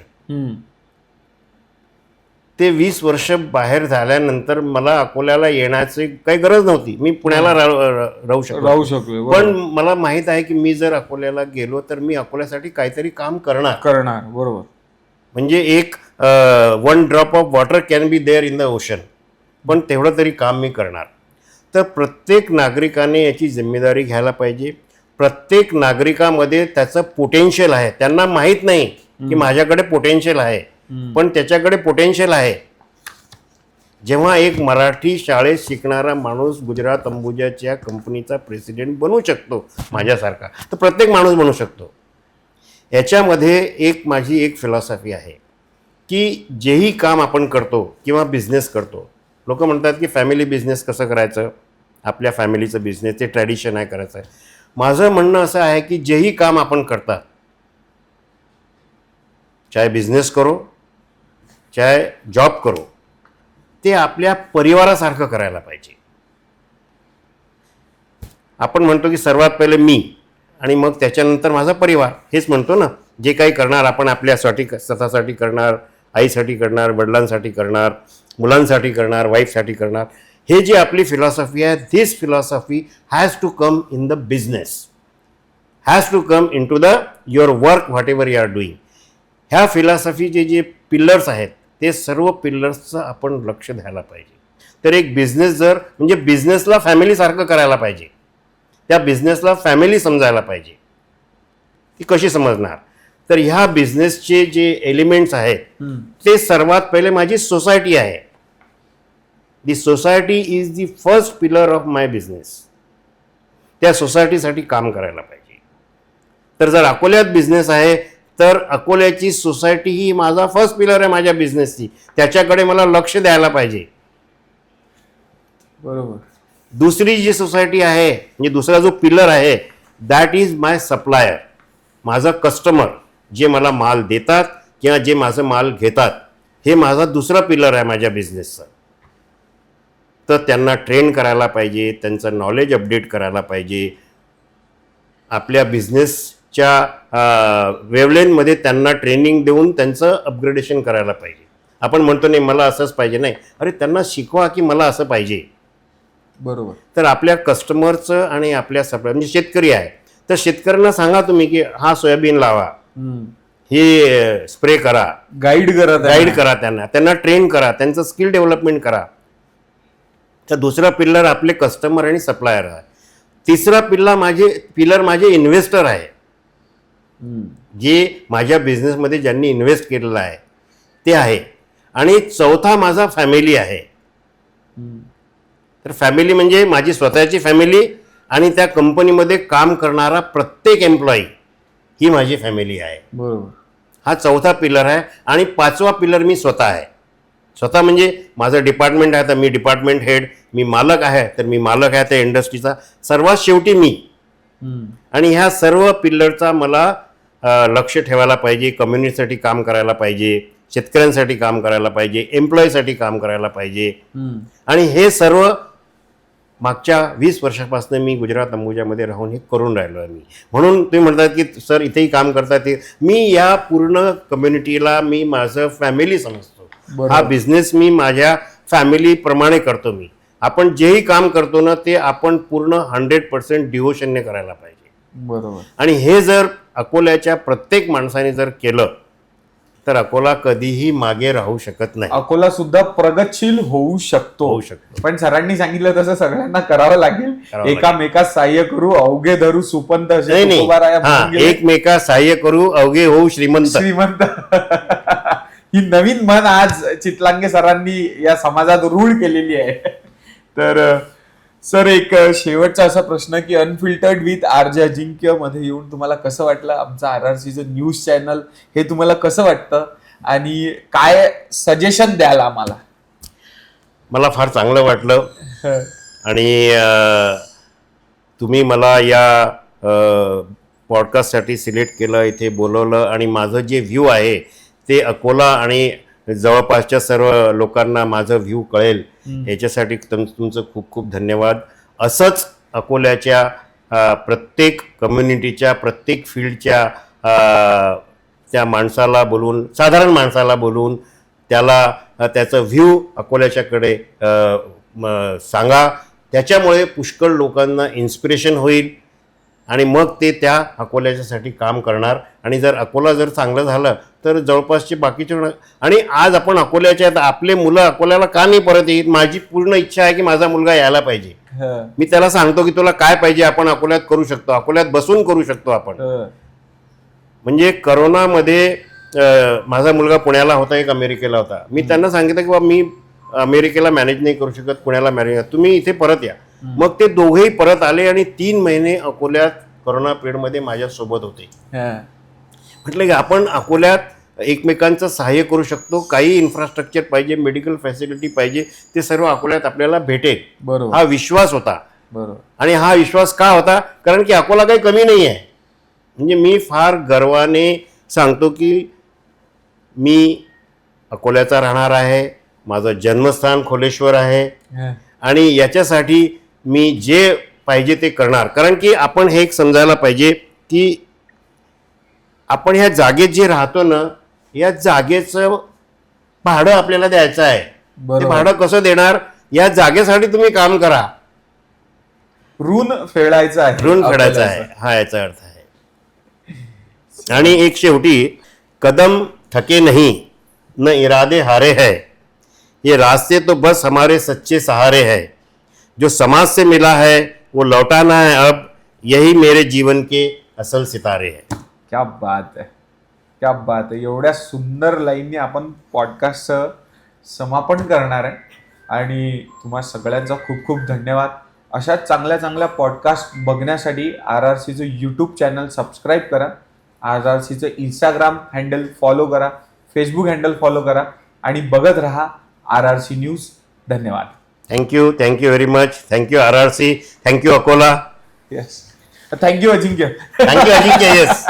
ते 20 वर्ष बाहेर झाल्यानंतर मला अकोल्याला येण्याची काही गरज नव्हती. मी पुण्याला राहू शकलो, शकतो. पण मला माहीत आहे की मी जर अकोल्याला गेलो तर मी अकोल्यासाठी काहीतरी काम करणार. बरोबर. म्हणजे एक 1 drop of water can be there in the ocean, पण तेवढं तरी काम मी करणार. तर प्रत्येक नागरिकाने याची जिम्मेदारी घ्यायला पाहिजे. प्रत्येक नागरिकामध्ये त्याचं पोटेन्शियल आहे. त्यांना माहीत नाही की माझ्याकडे पोटेन्शियल आहे, पण त्याच्याकडे पोटेन्शियल आहे. जेव्हा एक मराठी शाळेत शिकणारा माणूस गुजरात अंबुजाच्या कंपनीचा प्रेसिडेंट बनू शकतो माझ्यासारखा, तर प्रत्येक माणूस बनू शकतो. याच्यामध्ये माझी एक फिलॉसॉफी आहे की जेही काम आपण करतो किंवा बिझनेस करतो, लोक म्हणतात की फॅमिली बिझनेस कसं करायचं, आपल्या फॅमिलीचं बिझनेस ते ट्रॅडिशन आहे करायचं आहे. माझं म्हणणं असं आहे की जेही काम आपण करतात, चाहे बिझनेस करो चाहे जॉब करो, ते आपल्या परिवारासारखं करायला पाहिजे. आपण म्हणतो की सर्वात पहिले मी आणि मग त्याच्यानंतर माझा परिवार, हेच म्हणतो ना. जे काही करणार आपण आपल्यासाठी स्वतःसाठी करणार, आईसाठी करणार, वडिलांसाठी करणार, मुलांसाठी करणार, वाईफसाठी करणार. हे जी आपली फिलॉसॉफी आहे, this philosophy has to come in the business, has to come into the your work whatever you are doing. ह्या फिलॉसॉफीचे जे पिलर्स आहेत ते सर्व पिलर्सचं आपण लक्ष द्यायला पाहिजे. तर एक बिझनेस जर म्हणजे बिझनेसला फॅमिलीसारखं करायला पाहिजे, त्या बिझनेसला फॅमिली समजायला पाहिजे. ती कशी समजणार? तर ह्या बिझनेसचे जे एलिमेंट्स आहेत ते सर्वात पहिले माझी सोसायटी आहे. The society is the first pillar of my business. त्या सोसायटीसाठी काम करायला पाहिजे. तर जर अकोल्यात बिझनेस आहे तर अकोल्याची सोसायटी ही माझा फर्स्ट पिलर आहे माझ्या बिझनेसची, त्याच्याकडे मला लक्ष द्यायला पाहिजे. बरोबर. दुसरी जी सोसायटी आहे म्हणजे दुसरा जो पिलर आहे, दॅट इज माय सप्लायर, माझा कस्टमर, जे मला माल देतात किंवा जे माझं माल घेतात, हे माझा दुसरा पिलर आहे माझ्या बिझनेसचा. तर त्यांना ट्रेन करायला पाहिजे, त्यांचं नॉलेज अपडेट करायला पाहिजे, आपल्या बिझनेसच्या वेवलेनमध्ये त्यांना ट्रेनिंग देऊन त्यांचं अपग्रेडेशन करायला पाहिजे. आपण म्हणतो नाही मला असंच पाहिजे, नाही, अरे त्यांना शिकवा की मला असं पाहिजे. बरोबर. तर आपल्या कस्टमरचं आणि आपल्या सप्लायर म्हणजे शेतकरी आहे तर शेतकऱ्यांना सांगा तुम्ही की हा सोयाबीन लावा, हे स्प्रे करा, गाईड करा, त्यांना ट्रेन करा, त्यांचं स्किल डेव्हलपमेंट करा. तर दुसरा पिल्लर आपले कस्टमर आणि सप्लायर आहे. तिसरा पिलर माझे इन्व्हेस्टर आहे, जे माझ्या बिझनेसमध्ये ज्यांनी इन्व्हेस्ट केलेलं आहे ते आहे. आणि चौथा माझा फॅमिली आहे. तर फॅमिली म्हणजे माझी स्वतःची फॅमिली आणि त्या कंपनीमध्ये काम करणारा प्रत्येक एम्प्लॉई ही माझी फॅमिली आहे. बरोबर. हा चौथा पिलर आहे. आणि पाचवा पिलर मी स्वतः आहे. स्वतः म्हणजे माझं डिपार्टमेंट आहे तर मी डिपार्टमेंट हेड, मी मालक आहे तर मी मालक आहे त्या इंडस्ट्रीचा, सर्वात शेवटी मी. आणि ह्या सर्व पिल्लरचा मला लक्ष ठेवायला पाहिजे. कम्युनिटीसाठी काम करायला पाहिजे, शेतकऱ्यांसाठी काम करायला पाहिजे, एम्प्लॉईसाठी काम करायला पाहिजे. आणि हे सर्व मागच्या 20 वर्षापासून मी गुजरात अंबुजामध्ये राहून हे करून राहिलो आहे मी. म्हणून तुम्ही म्हणतात की सर इथेही काम करतात, ते मी या पूर्ण कम्युनिटीला मी माझं फॅमिली समजतो. हा बिझनेस मी माझ्या फॅमिलीप्रमाणे करतो. मी आपण जेही काम करतो ना ते आपण पूर्ण 100% डिव्होशनने करायला पाहिजे. बरोबर. आणि हे जर अकोल्याच्या प्रत्येक माणसाने जर केलं तर अकोला कधीही मागे राहू शकत नाही. अकोला सुद्धा प्रगतशील होऊ शकतो. पण सरांनी सांगितलं तसं सगळ्यांना करावं लागेल. एकामेकास सहाय्य करू अवघे धरू सुपंत. एकमेकास सहाय्य करू अवघे होऊ श्रीमंत. ही नवीन म्हण आज चितलांगे सरांनी या समाजात रूढ केलेली आहे. तर सर एक शेवटचा असा प्रश्न की अनफिल्टर्ड विथ आरजे अजिंक्य मध्ये येऊन तुम्हाला कसं वाटलं? आमचं RRCचं न्यूज चॅनल हे तुम्हाला कसं वाटतं आणि काय सजेशन द्याल आम्हाला? मला फार चांगलं वाटलं. आणि तुम्ही मला या पॉडकास्टसाठी सिलेक्ट केलं, इथे बोलवलं आणि माझं जे व्ह्यू आहे ते अकोला आणि जवळपासच्या सर्व लोकांना माझं व्ह्यू कळेल याच्यासाठी तुमचं खूप खूप धन्यवाद. असंच अकोल्याच्या प्रत्येक कम्युनिटीच्या प्रत्येक फील्डच्या त्या माणसाला बोलवून, साधारण माणसाला बोलवून त्याला त्याचं व्ह्यू अकोल्याच्याकडे सांगा. त्याच्यामुळे पुष्कळ लोकांना इन्स्पिरेशन होईल आणि मग ते त्या अकोल्याच्यासाठी काम करणार. आणि जर अकोला जर चांगलं झालं तर जवळपासचे बाकीचे आणि आज आपण अकोल्याचे आहेत, आपले मुलं अकोल्याला का नाही परत येईल. माझी पूर्ण इच्छा आहे की माझा मुलगा यायला पाहिजे. मी त्याला सांगतो की तुला काय पाहिजे आपण अकोल्यात करू शकतो, अकोल्यात बसून करू शकतो आपण. म्हणजे करोनामध्ये माझा मुलगा पुण्याला होता, एक अमेरिकेला होता. मी त्यांना सांगितलं की बाबा मी अमेरिकेला मॅनेज नाही करू शकत, पुण्याला मॅनेज, तुम्ही इथे परत या. मग ते दोघेही परत आले आणि 3 महिने अकोल्यात करोना पिरियडमध्ये माझ्यासोबत होते. म्हटलं की आपण अकोल्यात एकमेकांचं सहाय्य करू शकतो. काही इन्फ्रास्ट्रक्चर पाहिजे, मेडिकल फॅसिलिटी पाहिजे, ते सर्व अकोल्यात आपल्याला भेटेल. बरोबर. हा विश्वास होता. बरोबर. आणि हा विश्वास का होता, कारण की अकोला काही कमी नाही आहे. म्हणजे मी फार गर्वाने सांगतो की मी अकोल्याचा राहणार आहे, माझं जन्मस्थान खोलेश्वर आहे आणि याच्यासाठी मी जे पाहिजे ते करणार. कारण की आपण हे एक समजायला पाहिजे की आपण ह्या जागेत जे राहतो ना, या जागेचं भाडं आपल्याला द्यायचं आहे. ते भाडं कसं देणार, या जागेसाठी तुम्ही काम करा. ऋण फेडायचं आहे, ऋण फेडायचं आहे, हा याचा अर्थ आहे. आणि एक शेवटी, कदम थके नहीं न इरादे हारे है, ये रास्ते तो बस हमारे सच्चे सहारे है, जो समाज से मिला है वो लौटाना है अब, यही मेरे जीवन के असल सितारे है. क्या बात आहे, क्या बात आहे. एवढ्या सुंदर लाईनने आपण पॉडकास्टचं समापन करणार आहे. आणि तुम्हा सगळ्यांचा खूप खूप धन्यवाद. अशा चांगल्या चांगल्या पॉडकास्ट बघण्यासाठी RRCचं यूट्यूब चॅनल सबस्क्राईब करा, RRCचं इंस्टाग्राम हँडल फॉलो करा, फेसबुक हँडल फॉलो करा आणि बघत राहा RRC न्यूज. धन्यवाद. Thank you very much. Thank you RRC, thank you Akola, yes, thank you Ajinkya. Thank you Ajinkya. Yes.